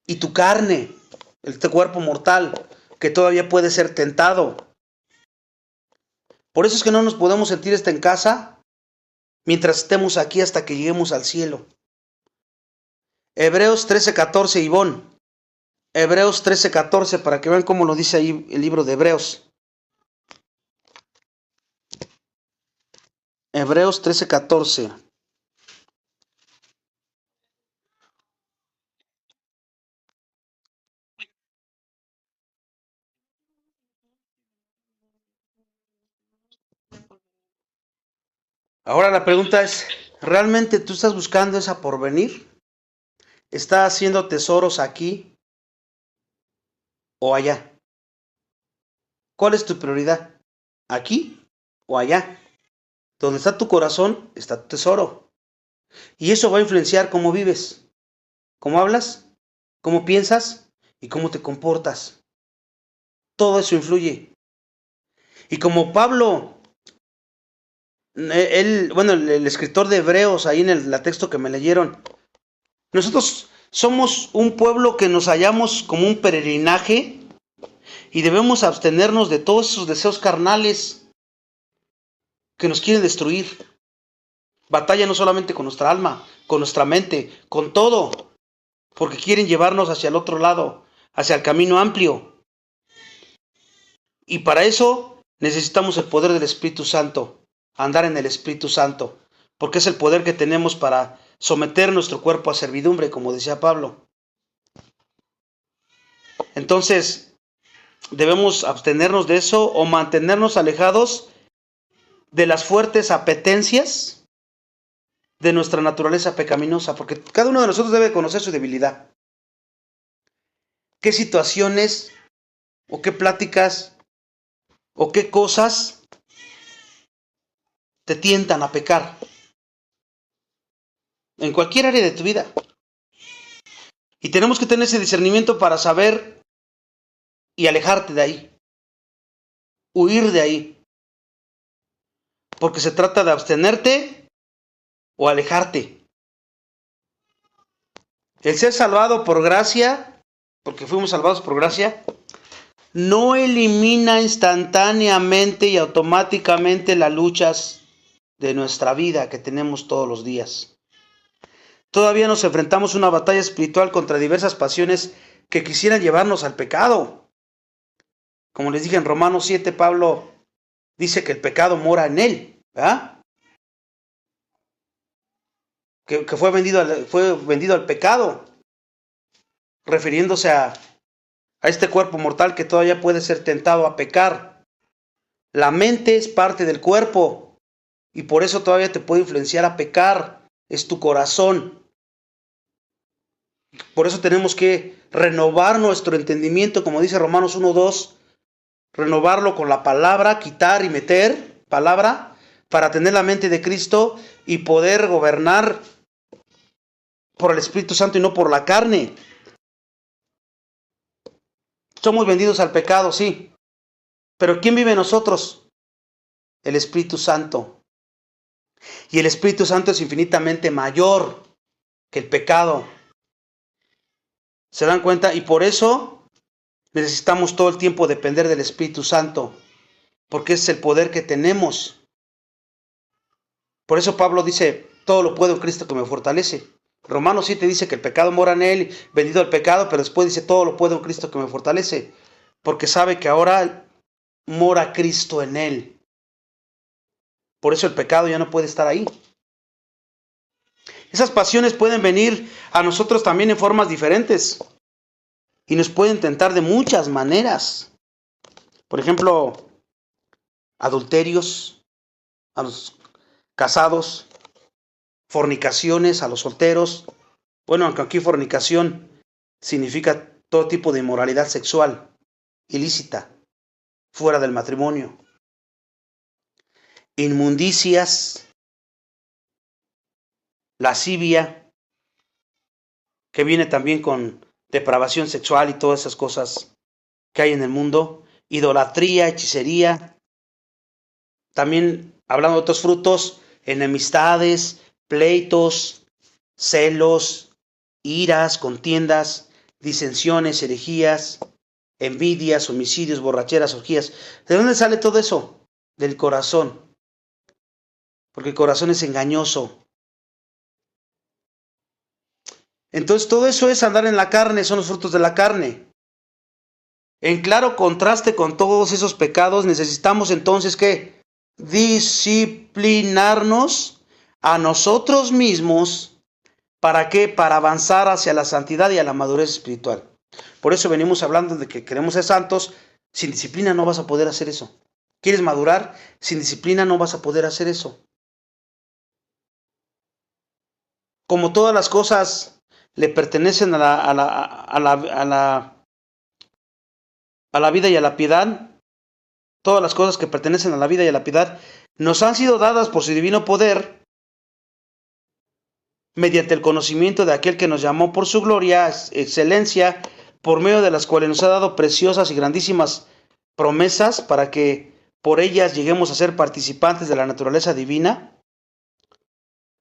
y tu carne, este cuerpo mortal, que todavía puede ser tentado. Por eso es que no nos podemos sentir en casa mientras estemos aquí hasta que lleguemos al cielo. Hebreos 13:14, Ivonne. Hebreos 13:14, para que vean cómo lo dice ahí el libro de Hebreos. Hebreos 13:14. Ahora la pregunta es, ¿realmente tú estás buscando esa porvenir? ¿Estás haciendo tesoros aquí o allá? ¿Cuál es tu prioridad? ¿Aquí o allá? Donde está tu corazón, está tu tesoro. Y eso va a influenciar cómo vives, cómo hablas, cómo piensas y cómo te comportas. Todo eso influye. Y como Pablo, el escritor de Hebreos, ahí en el texto que me leyeron, nosotros somos un pueblo que nos hallamos como un peregrinaje y debemos abstenernos de todos esos deseos carnales que nos quieren destruir. Batalla no solamente con nuestra alma, con nuestra mente, con todo, porque quieren llevarnos hacia el otro lado, hacia el camino amplio. Y para eso necesitamos el poder del Espíritu Santo, andar en el Espíritu Santo, porque es el poder que tenemos para someter nuestro cuerpo a servidumbre, como decía Pablo. Entonces, debemos abstenernos de eso o mantenernos alejados de las fuertes apetencias de nuestra naturaleza pecaminosa, porque cada uno de nosotros debe conocer su debilidad. ¿Qué situaciones o qué pláticas o qué cosas te tientan a pecar? En cualquier área de tu vida. Y tenemos que tener ese discernimiento para saber y alejarte de ahí. Huir de ahí. Porque se trata de abstenerte o alejarte. El ser salvado por gracia, porque fuimos salvados por gracia, no elimina instantáneamente y automáticamente las luchas de nuestra vida que tenemos todos los días. Todavía nos enfrentamos a una batalla espiritual contra diversas pasiones que quisieran llevarnos al pecado. Como les dije en Romanos 7, Pablo dice que el pecado mora en él, ¿verdad? Que fue vendido al pecado, refiriéndose a este cuerpo mortal que todavía puede ser tentado a pecar. La mente es parte del cuerpo y por eso todavía te puede influenciar a pecar. Es tu corazón. Por eso tenemos que renovar nuestro entendimiento, como dice Romanos 1:2, renovarlo con la palabra, quitar y meter palabra, para tener la mente de Cristo y poder gobernar por el Espíritu Santo y no por la carne. Somos vendidos al pecado, sí. Pero ¿quién vive en nosotros? El Espíritu Santo. Y el Espíritu Santo es infinitamente mayor que el pecado. ¿Se dan cuenta? Y por eso necesitamos todo el tiempo depender del Espíritu Santo, porque es el poder que tenemos. Por eso Pablo dice, todo lo puedo en Cristo que me fortalece. Romanos 7 dice que el pecado mora en él, vendido al pecado, pero después dice, todo lo puedo en Cristo que me fortalece, porque sabe que ahora mora Cristo en él. Por eso el pecado ya no puede estar ahí. Esas pasiones pueden venir a nosotros también en formas diferentes y nos pueden tentar de muchas maneras. Por ejemplo, adulterios a los casados, fornicaciones a los solteros. Bueno, aunque aquí fornicación significa todo tipo de inmoralidad sexual ilícita fuera del matrimonio. Inmundicias, lascivia, que viene también con depravación sexual y todas esas cosas que hay en el mundo. Idolatría, hechicería. También, hablando de otros frutos, enemistades, pleitos, celos, iras, contiendas, disensiones, herejías, envidias, homicidios, borracheras, orgías. ¿De dónde sale todo eso? Del corazón. Porque el corazón es engañoso. Entonces todo eso es andar en la carne, son los frutos de la carne. En claro contraste con todos esos pecados, necesitamos entonces ¿qué? Disciplinarnos a nosotros mismos. ¿Para qué? Para avanzar hacia la santidad y a la madurez espiritual. Por eso venimos hablando de que queremos ser santos. Sin disciplina no vas a poder hacer eso. ¿Quieres madurar? Sin disciplina no vas a poder hacer eso. Como todas las cosas le pertenecen a la vida y a la piedad, todas las cosas que pertenecen a la vida y a la piedad nos han sido dadas por su divino poder mediante el conocimiento de aquel que nos llamó por su gloria, excelencia, por medio de las cuales nos ha dado preciosas y grandísimas promesas para que por ellas lleguemos a ser participantes de la naturaleza divina,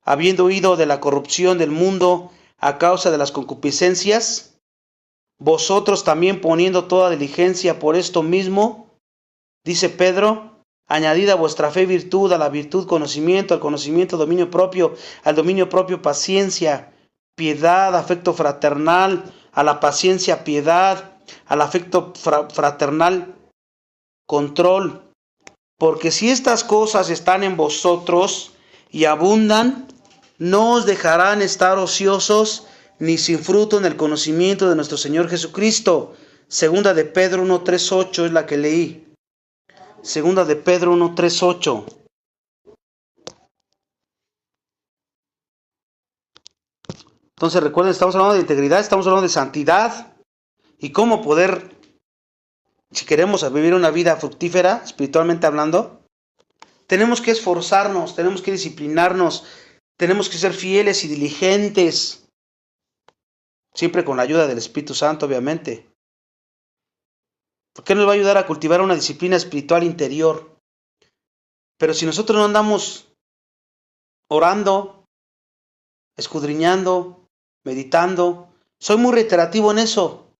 habiendo huido de la corrupción del mundo a causa de las concupiscencias, vosotros también poniendo toda diligencia por esto mismo, dice Pedro, añadid a vuestra fe virtud, a la virtud conocimiento, al conocimiento dominio propio, al dominio propio paciencia, piedad, afecto fraternal, a la paciencia piedad, al afecto fraternal control. Porque si estas cosas están en vosotros y abundan, no os dejarán estar ociosos ni sin fruto en el conocimiento de nuestro Señor Jesucristo. Segunda de Pedro 1:3-8 es la que leí. Segunda de Pedro 1:3-8. Entonces recuerden, estamos hablando de integridad, estamos hablando de santidad y cómo poder, si queremos vivir una vida fructífera, espiritualmente hablando, tenemos que esforzarnos, tenemos que disciplinarnos, tenemos que ser fieles y diligentes, siempre con la ayuda del Espíritu Santo, obviamente. Porque nos va a ayudar a cultivar una disciplina espiritual interior. Pero si nosotros no andamos orando, escudriñando, meditando, soy muy reiterativo en eso,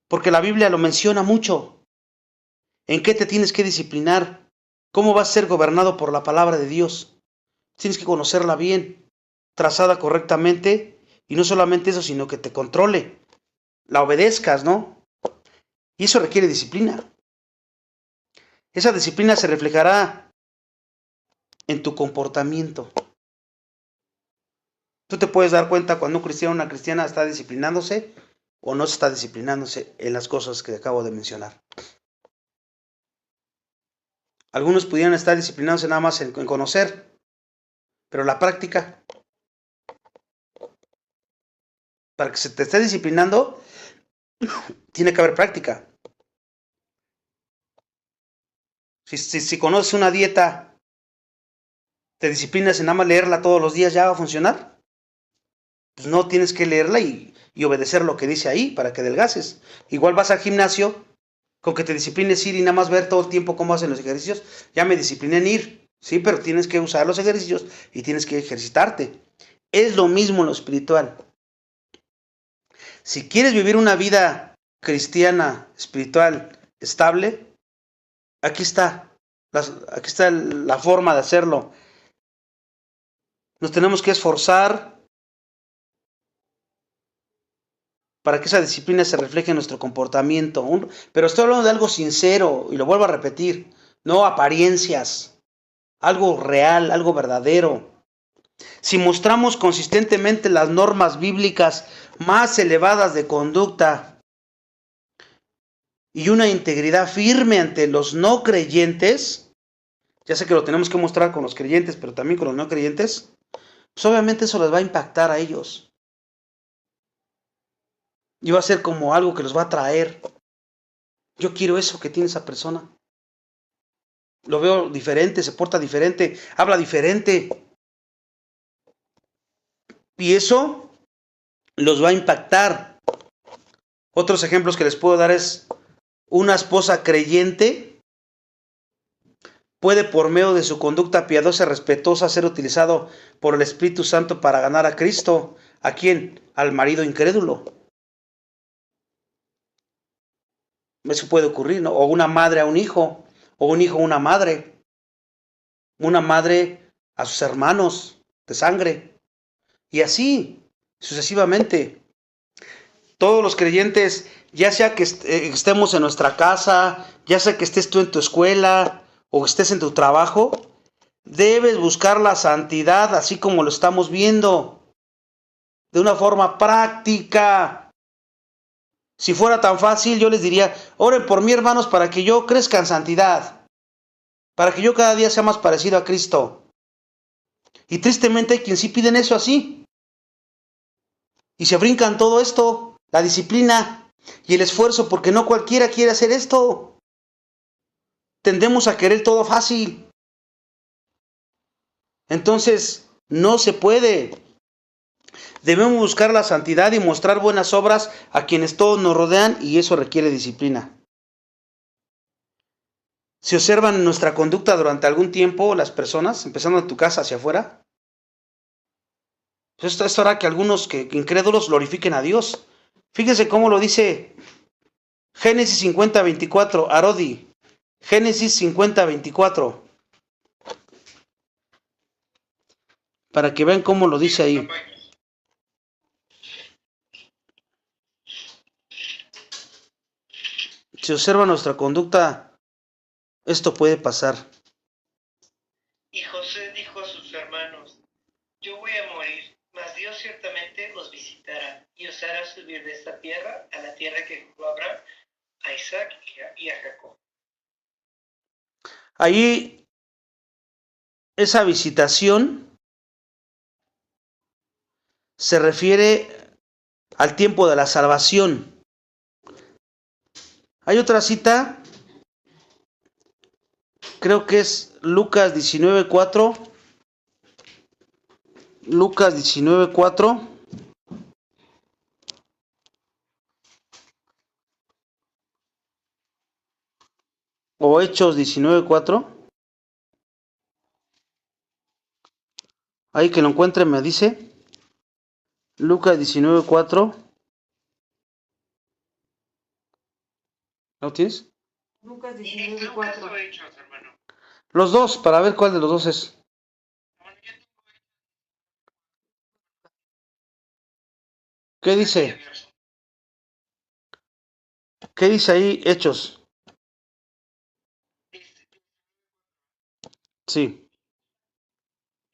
porque la Biblia lo menciona mucho. ¿En qué te tienes que disciplinar? ¿Cómo vas a ser gobernado por la palabra de Dios? Tienes que conocerla bien, trazada correctamente, y no solamente eso, sino que te controle, la obedezcas, ¿no? Y eso requiere disciplina. Esa disciplina se reflejará en tu comportamiento. Tú te puedes dar cuenta cuando un cristiano o una cristiana está disciplinándose o no está disciplinándose en las cosas que acabo de mencionar. Algunos pudieran estar disciplinándose nada más en conocer, pero la práctica, Para que se te esté disciplinando, tiene que haber práctica. Si conoces una dieta, te disciplinas en nada más leerla todos los días, ¿ya va a funcionar? Pues no, tienes que leerla y obedecer lo que dice ahí para que adelgaces. Igual vas al gimnasio, con que te disciplines ir y nada más ver todo el tiempo cómo hacen los ejercicios, ya me discipliné en ir, sí, pero tienes que usar los ejercicios y tienes que ejercitarte. Es lo mismo en lo espiritual. Si quieres vivir una vida cristiana, espiritual, estable, aquí está la forma de hacerlo. Nos tenemos que esforzar para que esa disciplina se refleje en nuestro comportamiento. Pero estoy hablando de algo sincero, y lo vuelvo a repetir, no apariencias, algo real, algo verdadero. Si mostramos consistentemente las normas bíblicas más elevadas de conducta y una integridad firme ante los no creyentes, ya sé que lo tenemos que mostrar con los creyentes, pero también con los no creyentes, pues obviamente eso les va a impactar a ellos. Y va a ser como algo que los va a atraer. Yo quiero eso que tiene esa persona. Lo veo diferente, se porta diferente, habla diferente. Y eso los va a impactar. Otros ejemplos que les puedo dar es una esposa creyente puede por medio de su conducta piadosa y respetuosa ser utilizado por el Espíritu Santo para ganar a Cristo. ¿A quién? Al marido incrédulo. Eso puede ocurrir, ¿no? O una madre a un hijo, o un hijo a una madre a sus hermanos de sangre, y así sucesivamente. Todos los creyentes, ya sea que estemos en nuestra casa, ya sea que estés tú en tu escuela o estés en tu trabajo, debes buscar la santidad así como lo estamos viendo, de una forma práctica. Si fuera tan fácil, yo les diría, oren por mí, hermanos, para que yo crezca en santidad, para que yo cada día sea más parecido a Cristo. Y tristemente hay quien sí piden eso así. Y se brincan todo esto, la disciplina y el esfuerzo, porque no cualquiera quiere hacer esto. Tendemos a querer todo fácil. Entonces, no se puede. Debemos buscar la santidad y mostrar buenas obras a quienes todos nos rodean, y eso requiere disciplina. Si observan nuestra conducta durante algún tiempo, las personas, empezando en tu casa hacia afuera, pues esto hará que algunos incrédulos glorifiquen a Dios. Fíjense cómo lo dice Génesis 50:24, Arodi. Génesis 50:24. Para que vean cómo lo dice ahí. Si observa nuestra conducta, esto puede pasar. Y José dijo a sus hermanos, yo voy a morir, mas Dios ciertamente os visitará y os hará subir de esta tierra a la tierra que juró a Abraham, a Isaac y a Jacob. Ahí, esa visitación se refiere al tiempo de la salvación. Hay otra cita, creo que es Lucas 19:4. Lucas 19:4. O Hechos 19:4. Ahí que lo encuentre me dice. Lucas 19:4. ¿Lo tienes? Lucas ¿Lucas 19:4. o Hechos, hermano? Los dos, para ver cuál de los dos es. ¿Qué dice? ¿Qué dice ahí, Hechos? Sí.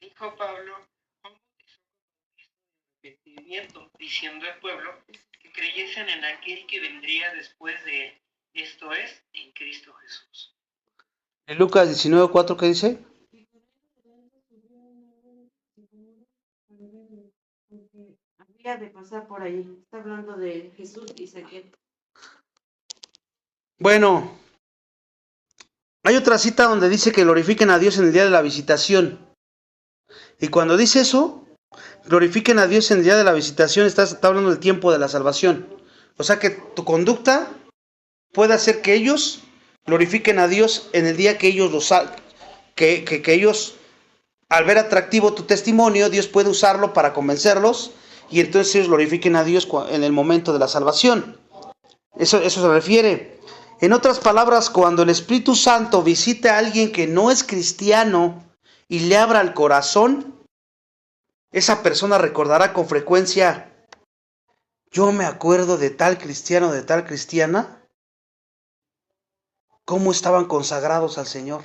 Dijo Pablo, diciendo al pueblo que creyesen en aquel que vendría después de él, esto es, en Cristo Jesús. ¿En Lucas 19:4 qué dice? había de pasar por allí. Está hablando de Jesús y Ezequiel. Bueno, hay otra cita donde dice que glorifiquen a Dios en el día de la visitación. Y cuando dice eso, glorifiquen a Dios en el día de la visitación, está hablando del tiempo de la salvación. O sea que tu conducta puede hacer que ellos glorifiquen a Dios en el día que ellos que ellos, al ver atractivo tu testimonio, Dios puede usarlo para convencerlos y entonces ellos glorifiquen a Dios en el momento de la salvación. Eso se refiere. En otras palabras, cuando el Espíritu Santo visite a alguien que no es cristiano y le abra el corazón, esa persona recordará con frecuencia: yo me acuerdo de tal cristiano, de tal cristiana, cómo estaban consagrados al Señor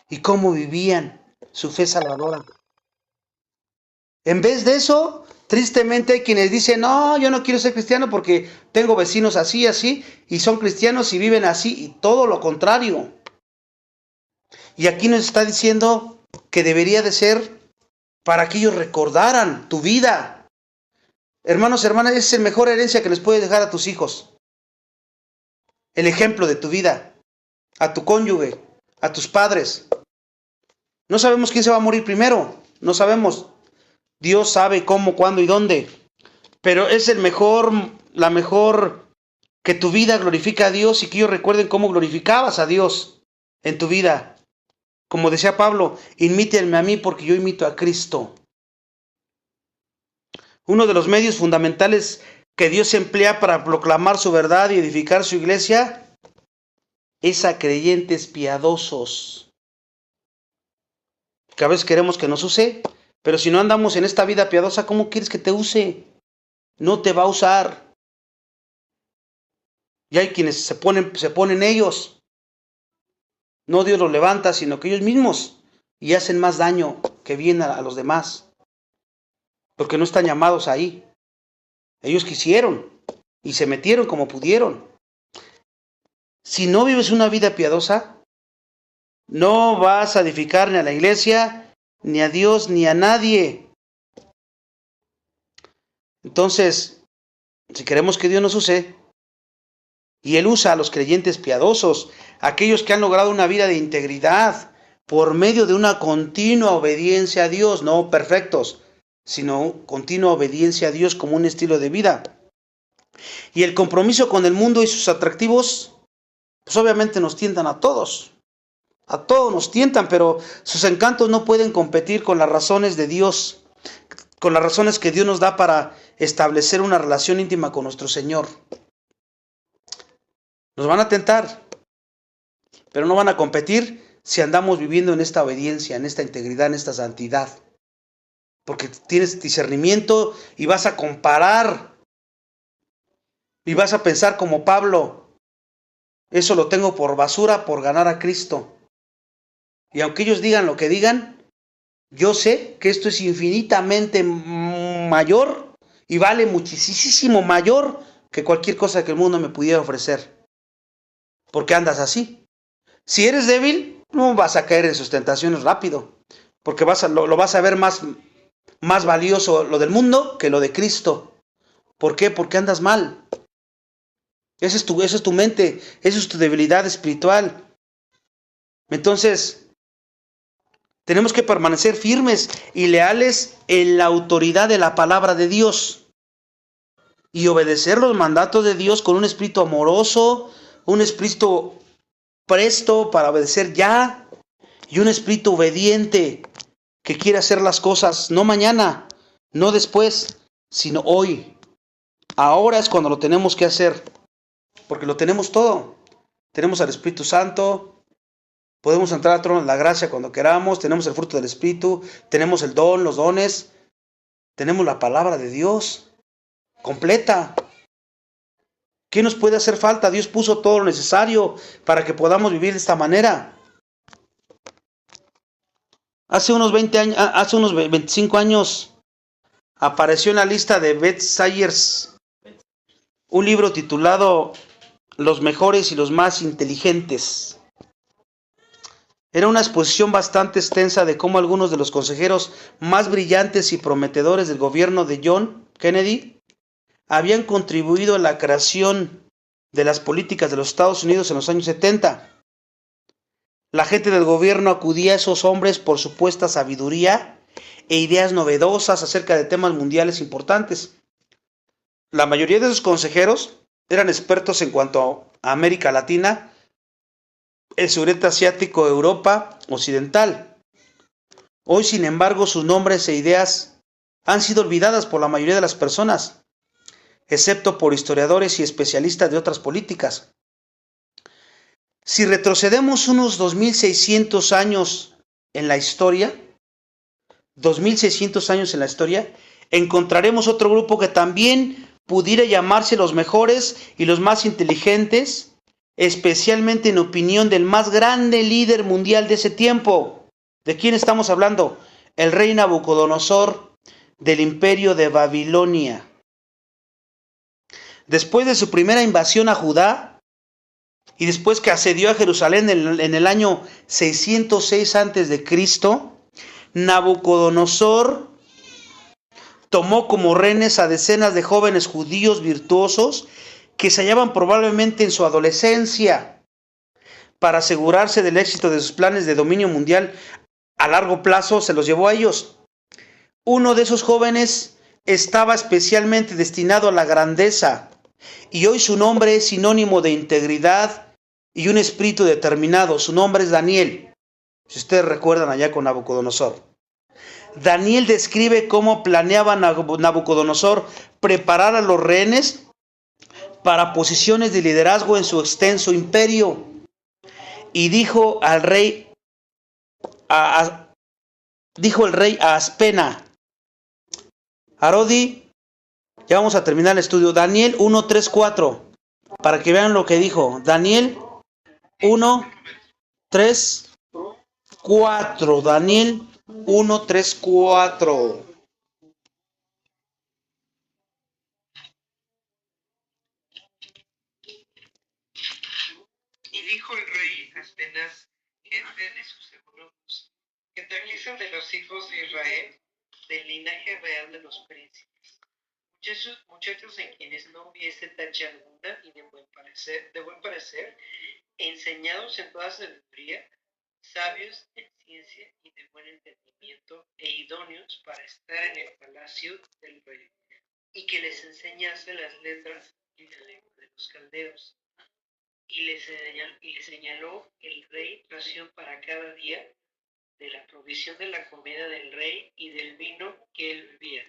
y cómo vivían su fe salvadora. En vez de eso, tristemente hay quienes dicen: no, yo no quiero ser cristiano porque tengo vecinos así, así, y son cristianos y viven así, y todo lo contrario. Y aquí nos está diciendo que debería de ser para que ellos recordaran tu vida. Hermanos, hermanas, esa es la mejor herencia que les puedes dejar a tus hijos. El ejemplo de tu vida, a tu cónyuge, a tus padres. No sabemos quién se va a morir primero, no sabemos. Dios sabe cómo, cuándo y dónde. Pero es la mejor que tu vida glorifica a Dios y que ellos recuerden cómo glorificabas a Dios en tu vida. Como decía Pablo, imítenme a mí porque yo imito a Cristo. Uno de los medios fundamentales que Dios emplea para proclamar su verdad y edificar su iglesia es a creyentes piadosos. Que a veces queremos que nos use, pero si no andamos en esta vida piadosa, ¿cómo quieres que te use? No te va a usar. Y hay quienes se ponen ellos. No Dios los levanta, sino que ellos mismos, y hacen más daño que bien a los demás. Porque no están llamados ahí. Ellos quisieron y se metieron como pudieron. Si no vives una vida piadosa, no vas a edificar ni a la iglesia, ni a Dios, ni a nadie. Entonces, si queremos que Dios nos use, y Él usa a los creyentes piadosos, aquellos que han logrado una vida de integridad, por medio de una continua obediencia a Dios, no perfectos, sino continua obediencia a Dios como un estilo de vida. Y el compromiso con el mundo y sus atractivos, pues obviamente nos tientan a todos nos tientan, pero sus encantos no pueden competir con las razones de Dios, con las razones que Dios nos da para establecer una relación íntima con nuestro Señor. Nos van a tentar, pero no van a competir si andamos viviendo en esta obediencia, en esta integridad, en esta santidad. Porque tienes discernimiento y vas a comparar y vas a pensar como Pablo: eso lo tengo por basura por ganar a Cristo. Y aunque ellos digan lo que digan, yo sé que esto es infinitamente mayor y vale muchísimo mayor que cualquier cosa que el mundo me pudiera ofrecer. Porque andas así. Si eres débil, no vas a caer en sus tentaciones rápido, porque lo vas a ver más valioso lo del mundo que lo de Cristo. ¿Por qué? Porque andas mal. Esa es tu mente, esa es tu debilidad espiritual. Entonces, tenemos que permanecer firmes y leales en la autoridad de la palabra de Dios y obedecer los mandatos de Dios con un espíritu amoroso, un espíritu presto para obedecer ya y un espíritu obediente que quiere hacer las cosas no mañana, no después, sino hoy. Ahora es cuando lo tenemos que hacer, porque lo tenemos todo. Tenemos al Espíritu Santo, podemos entrar al trono de la gracia cuando queramos, tenemos el fruto del Espíritu, tenemos el don, los dones, tenemos la palabra de Dios completa. ¿Qué nos puede hacer falta? Dios puso todo lo necesario para que podamos vivir de esta manera. Hace unos 25 años apareció en la lista de bestsellers un libro titulado Los mejores y los más inteligentes. Era una exposición bastante extensa de cómo algunos de los consejeros más brillantes y prometedores del gobierno de John Kennedy habían contribuido a la creación de las políticas de los Estados Unidos en los años 70. La gente del gobierno acudía a esos hombres por supuesta sabiduría e ideas novedosas acerca de temas mundiales importantes. La mayoría de esos consejeros eran expertos en cuanto a América Latina, el sureste asiático, Europa occidental. Hoy, sin embargo, sus nombres e ideas han sido olvidadas por la mayoría de las personas, excepto por historiadores y especialistas de otras políticas. Si retrocedemos unos 2600 años en la historia, 2600 años en la historia, encontraremos otro grupo que también pudiera llamarse los mejores y los más inteligentes, especialmente en opinión del más grande líder mundial de ese tiempo. ¿De quién estamos hablando? El rey Nabucodonosor del imperio de Babilonia. Después de su primera invasión a Judá, y después que asedió a Jerusalén en el año 606 a.C., Nabucodonosor tomó como rehenes a decenas de jóvenes judíos virtuosos que se hallaban probablemente en su adolescencia. Para asegurarse del éxito de sus planes de dominio mundial a largo plazo, se los llevó a ellos. Uno de esos jóvenes estaba especialmente destinado a la grandeza, y hoy su nombre es sinónimo de integridad y un espíritu determinado. Su nombre es Daniel, si ustedes recuerdan allá con Nabucodonosor. Daniel describe cómo planeaba Nabucodonosor preparar a los rehenes para posiciones de liderazgo en su extenso imperio. Y dijo el rey a Aspena, Arodi, ya vamos a terminar el estudio, Daniel 1, 3, 4, para que vean lo que dijo. Daniel 1, 3, 4. Daniel 1, 3, 4. Y dijo el rey Aspenaz, jefe de sus eunucos, que trajesen de los hijos de Israel, del linaje real de los príncipes, muchachos en quienes no hubiese tacha alguna y de buen parecer, enseñados en toda sabiduría, sabios en ciencia y de buen entendimiento, e idóneos para estar en el palacio del rey, y que les enseñase las letras y la lengua de los caldeos. Y les señaló el rey ración para cada día de la provisión de la comida del rey y del vino que él bebía,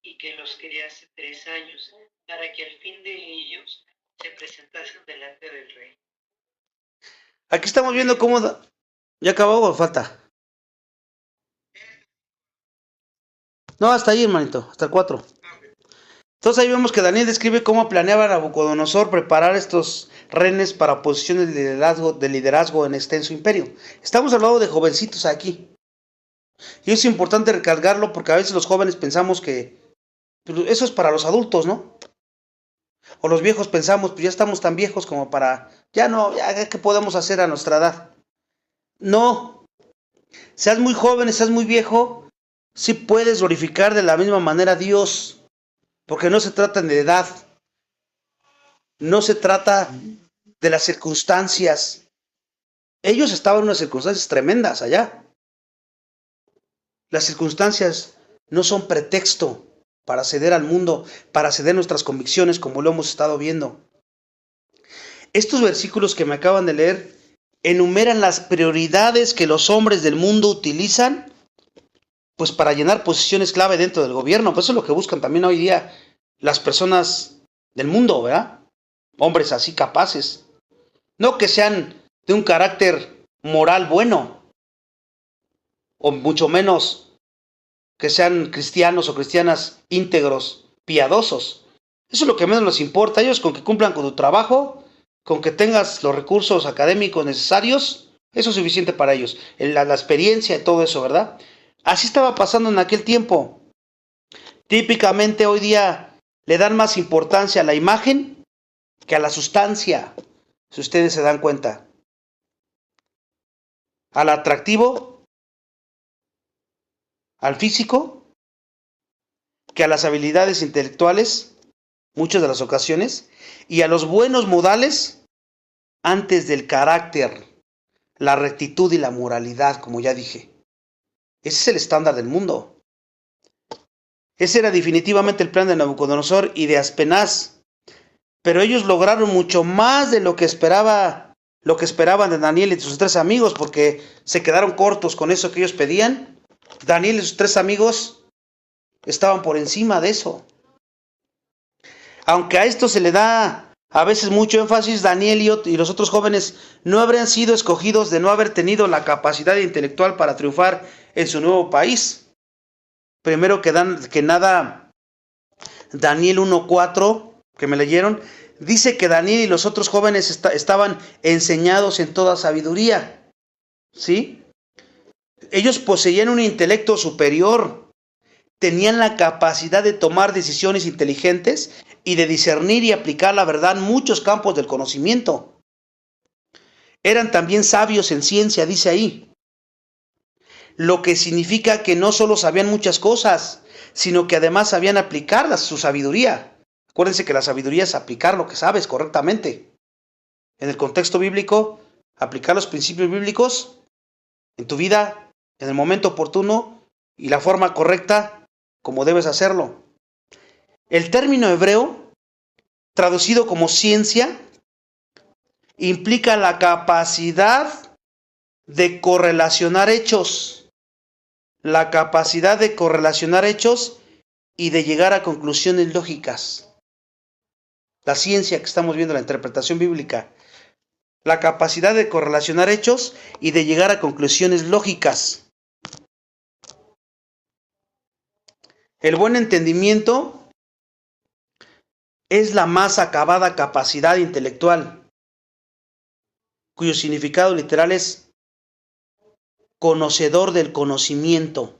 y que los criase 3 años, para que al fin de ellos se presentasen delante del rey. Aquí estamos viendo cómo... ¿Ya acabó o falta? No, hasta ahí, hermanito, hasta el 4. Entonces ahí vemos que Daniel describe cómo planeaba Nabucodonosor preparar estos rehenes para posiciones de liderazgo en extenso imperio. Estamos hablando de jovencitos aquí. Y es importante recalcarlo porque a veces los jóvenes pensamos que eso es para los adultos, ¿no? O los viejos pensamos, pues ya estamos tan viejos como para... Ya ¿qué podemos hacer a nuestra edad? No. Seas muy joven, seas muy viejo, sí puedes glorificar de la misma manera a Dios. Porque no se trata de edad, no se trata de las circunstancias. Ellos estaban en unas circunstancias tremendas allá. Las circunstancias no son pretexto para ceder al mundo, para ceder nuestras convicciones, como lo hemos estado viendo. Estos versículos que me acaban de leer enumeran las prioridades que los hombres del mundo utilizan pues para llenar posiciones clave dentro del gobierno. Pues eso es lo que buscan también hoy día las personas del mundo, ¿verdad? Hombres así capaces. No que sean de un carácter moral bueno, o mucho menos que sean cristianos o cristianas íntegros, piadosos. Eso es lo que menos les importa. Ellos con que cumplan con tu trabajo, con que tengas los recursos académicos necesarios, eso es suficiente para ellos. La experiencia y todo eso, ¿verdad? Así estaba pasando en aquel tiempo. Típicamente hoy día le dan más importancia a la imagen que a la sustancia, si ustedes se dan cuenta. al atractivo, al físico, que a las habilidades intelectuales, muchas de las ocasiones, y a los buenos modales antes del carácter, la rectitud y la moralidad, como ya dije. Ese es el estándar del mundo. Ese era definitivamente el plan de Nabucodonosor y de Aspenaz. Pero ellos lograron mucho más de lo que esperaban de Daniel y sus 3 amigos, porque se quedaron cortos con eso que ellos pedían. Daniel y sus 3 amigos estaban por encima de eso. Aunque a esto se le da a veces mucho énfasis, Daniel y los otros jóvenes no habrían sido escogidos de no haber tenido la capacidad intelectual para triunfar en su nuevo país. Primero que nada, Daniel 1:4, que me leyeron, dice que Daniel y los otros jóvenes estaban enseñados en toda sabiduría. ¿Sí? Ellos poseían un intelecto superior, tenían la capacidad de tomar decisiones inteligentes y de discernir y aplicar la verdad en muchos campos del conocimiento. Eran también sabios en ciencia, dice ahí. Lo que significa que no solo sabían muchas cosas, sino que además sabían aplicar su sabiduría. Acuérdense que la sabiduría es aplicar lo que sabes correctamente. En el contexto bíblico, aplicar los principios bíblicos en tu vida, en el momento oportuno y la forma correcta como debes hacerlo. El término hebreo, traducido como ciencia, implica la capacidad de correlacionar hechos. La capacidad de correlacionar hechos y de llegar a conclusiones lógicas. La ciencia que estamos viendo, la interpretación bíblica. La capacidad de correlacionar hechos y de llegar a conclusiones lógicas. El buen entendimiento es la más acabada capacidad intelectual, cuyo significado literal es conocedor del conocimiento.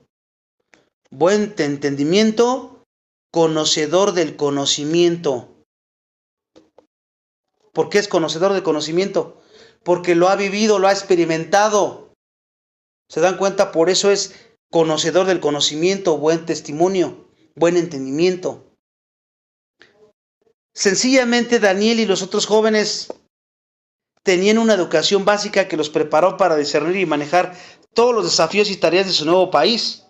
Buen entendimiento, conocedor del conocimiento. ¿Por qué es conocedor del conocimiento? Porque lo ha vivido, lo ha experimentado. ¿Se dan cuenta? Por eso es conocedor del conocimiento, buen testimonio, buen entendimiento. Sencillamente Daniel y los otros jóvenes tenían una educación básica que los preparó para discernir y manejar todos los desafíos y tareas de su nuevo país.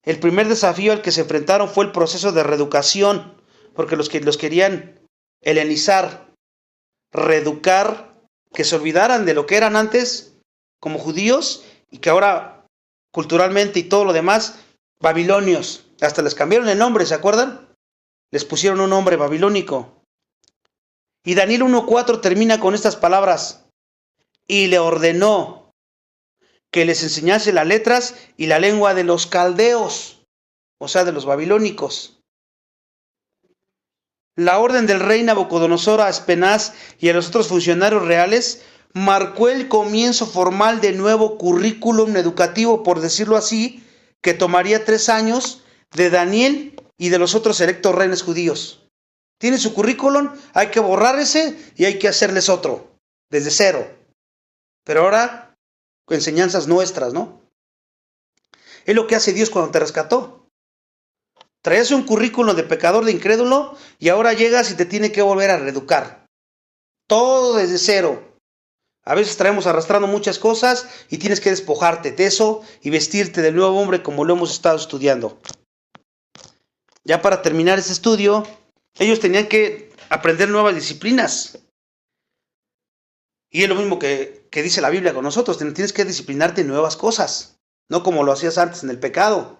El primer desafío al que se enfrentaron fue el proceso de reeducación, porque los querían helenizar, reeducar, que se olvidaran de lo que eran antes como judíos y que ahora culturalmente y todo lo demás, babilonios. Hasta les cambiaron el nombre, ¿se acuerdan? Les pusieron un nombre babilónico. Y Daniel 1:4 termina con estas palabras: y le ordenó que les enseñase las letras y la lengua de los caldeos, o sea, de los babilónicos. La orden del rey Nabucodonosor a Aspenaz y a los otros funcionarios reales marcó el comienzo formal de nuevo currículum educativo, por decirlo así, que tomaría 3 años de Daniel y de los otros electos reyes judíos. Tiene su currículum, hay que borrar ese y hay que hacerles otro, desde cero. Pero ahora enseñanzas nuestras, ¿no? Es lo que hace Dios cuando te rescató. Traías un currículum de pecador, de incrédulo, y ahora llegas y te tiene que volver a reeducar. Todo desde cero. A veces traemos arrastrando muchas cosas y tienes que despojarte de eso y vestirte del nuevo hombre como lo hemos estado estudiando. Ya para terminar ese estudio, ellos tenían que aprender nuevas disciplinas. Y es lo mismo que dice la Biblia con nosotros. Tienes que disciplinarte en nuevas cosas. No como lo hacías antes en el pecado.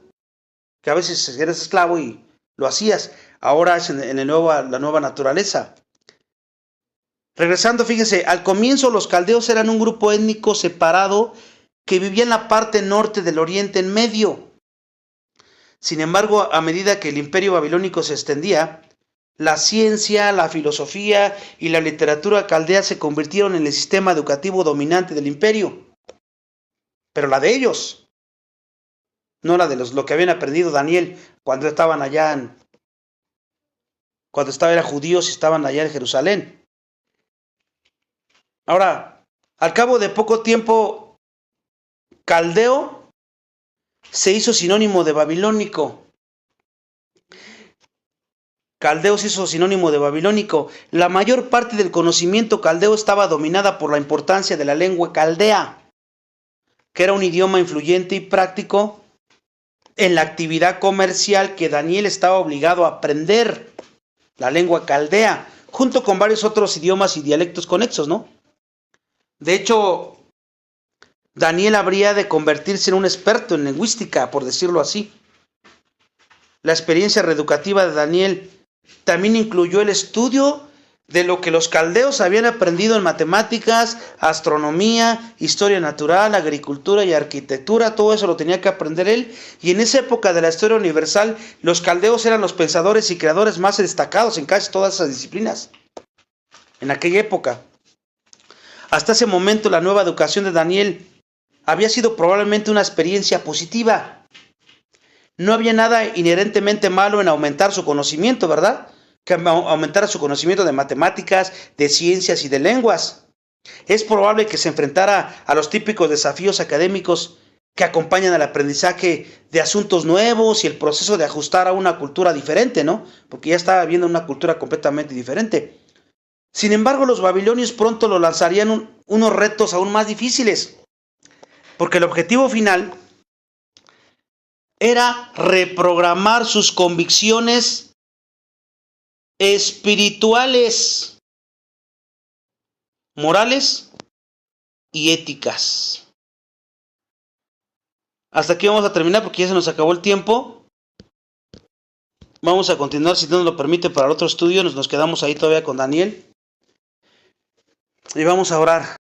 Que a veces eres esclavo y lo hacías. Ahora es en la nueva naturaleza. Regresando, fíjense, al comienzo los caldeos eran un grupo étnico separado que vivía en la parte norte del Oriente Medio. Sin embargo, a medida que el imperio babilónico se extendía, la ciencia, la filosofía y la literatura caldea se convirtieron en el sistema educativo dominante del imperio. Pero la de ellos, no la de lo que habían aprendido Daniel cuando estaban allá, eran judíos y estaban allá en Jerusalén. Ahora, al cabo de poco tiempo, caldeo se hizo sinónimo de babilónico. Caldeo se hizo sinónimo de babilónico. La mayor parte del conocimiento caldeo estaba dominada por la importancia de la lengua caldea, que era un idioma influyente y práctico en la actividad comercial que Daniel estaba obligado a aprender, la lengua caldea, junto con varios otros idiomas y dialectos conexos, ¿no? De hecho, Daniel habría de convertirse en un experto en lingüística, por decirlo así. La experiencia reeducativa de Daniel también incluyó el estudio de lo que los caldeos habían aprendido en matemáticas, astronomía, historia natural, agricultura y arquitectura. Todo eso lo tenía que aprender él. Y en esa época de la historia universal, los caldeos eran los pensadores y creadores más destacados en casi todas esas disciplinas. En aquella época. Hasta ese momento, la nueva educación de Daniel había sido probablemente una experiencia positiva. No había nada inherentemente malo en aumentar su conocimiento, ¿verdad? Que aumentara su conocimiento de matemáticas, de ciencias y de lenguas. Es probable que se enfrentara a los típicos desafíos académicos que acompañan al aprendizaje de asuntos nuevos y el proceso de ajustar a una cultura diferente, ¿no? Porque ya estaba viendo una cultura completamente diferente. Sin embargo, los babilonios pronto lo lanzarían unos retos aún más difíciles, porque el objetivo final era reprogramar sus convicciones espirituales, morales y éticas. Hasta aquí vamos a terminar porque ya se nos acabó el tiempo. Vamos a continuar, si Dios nos lo permite, para el otro estudio. Nos quedamos ahí todavía con Daniel. Y vamos a orar.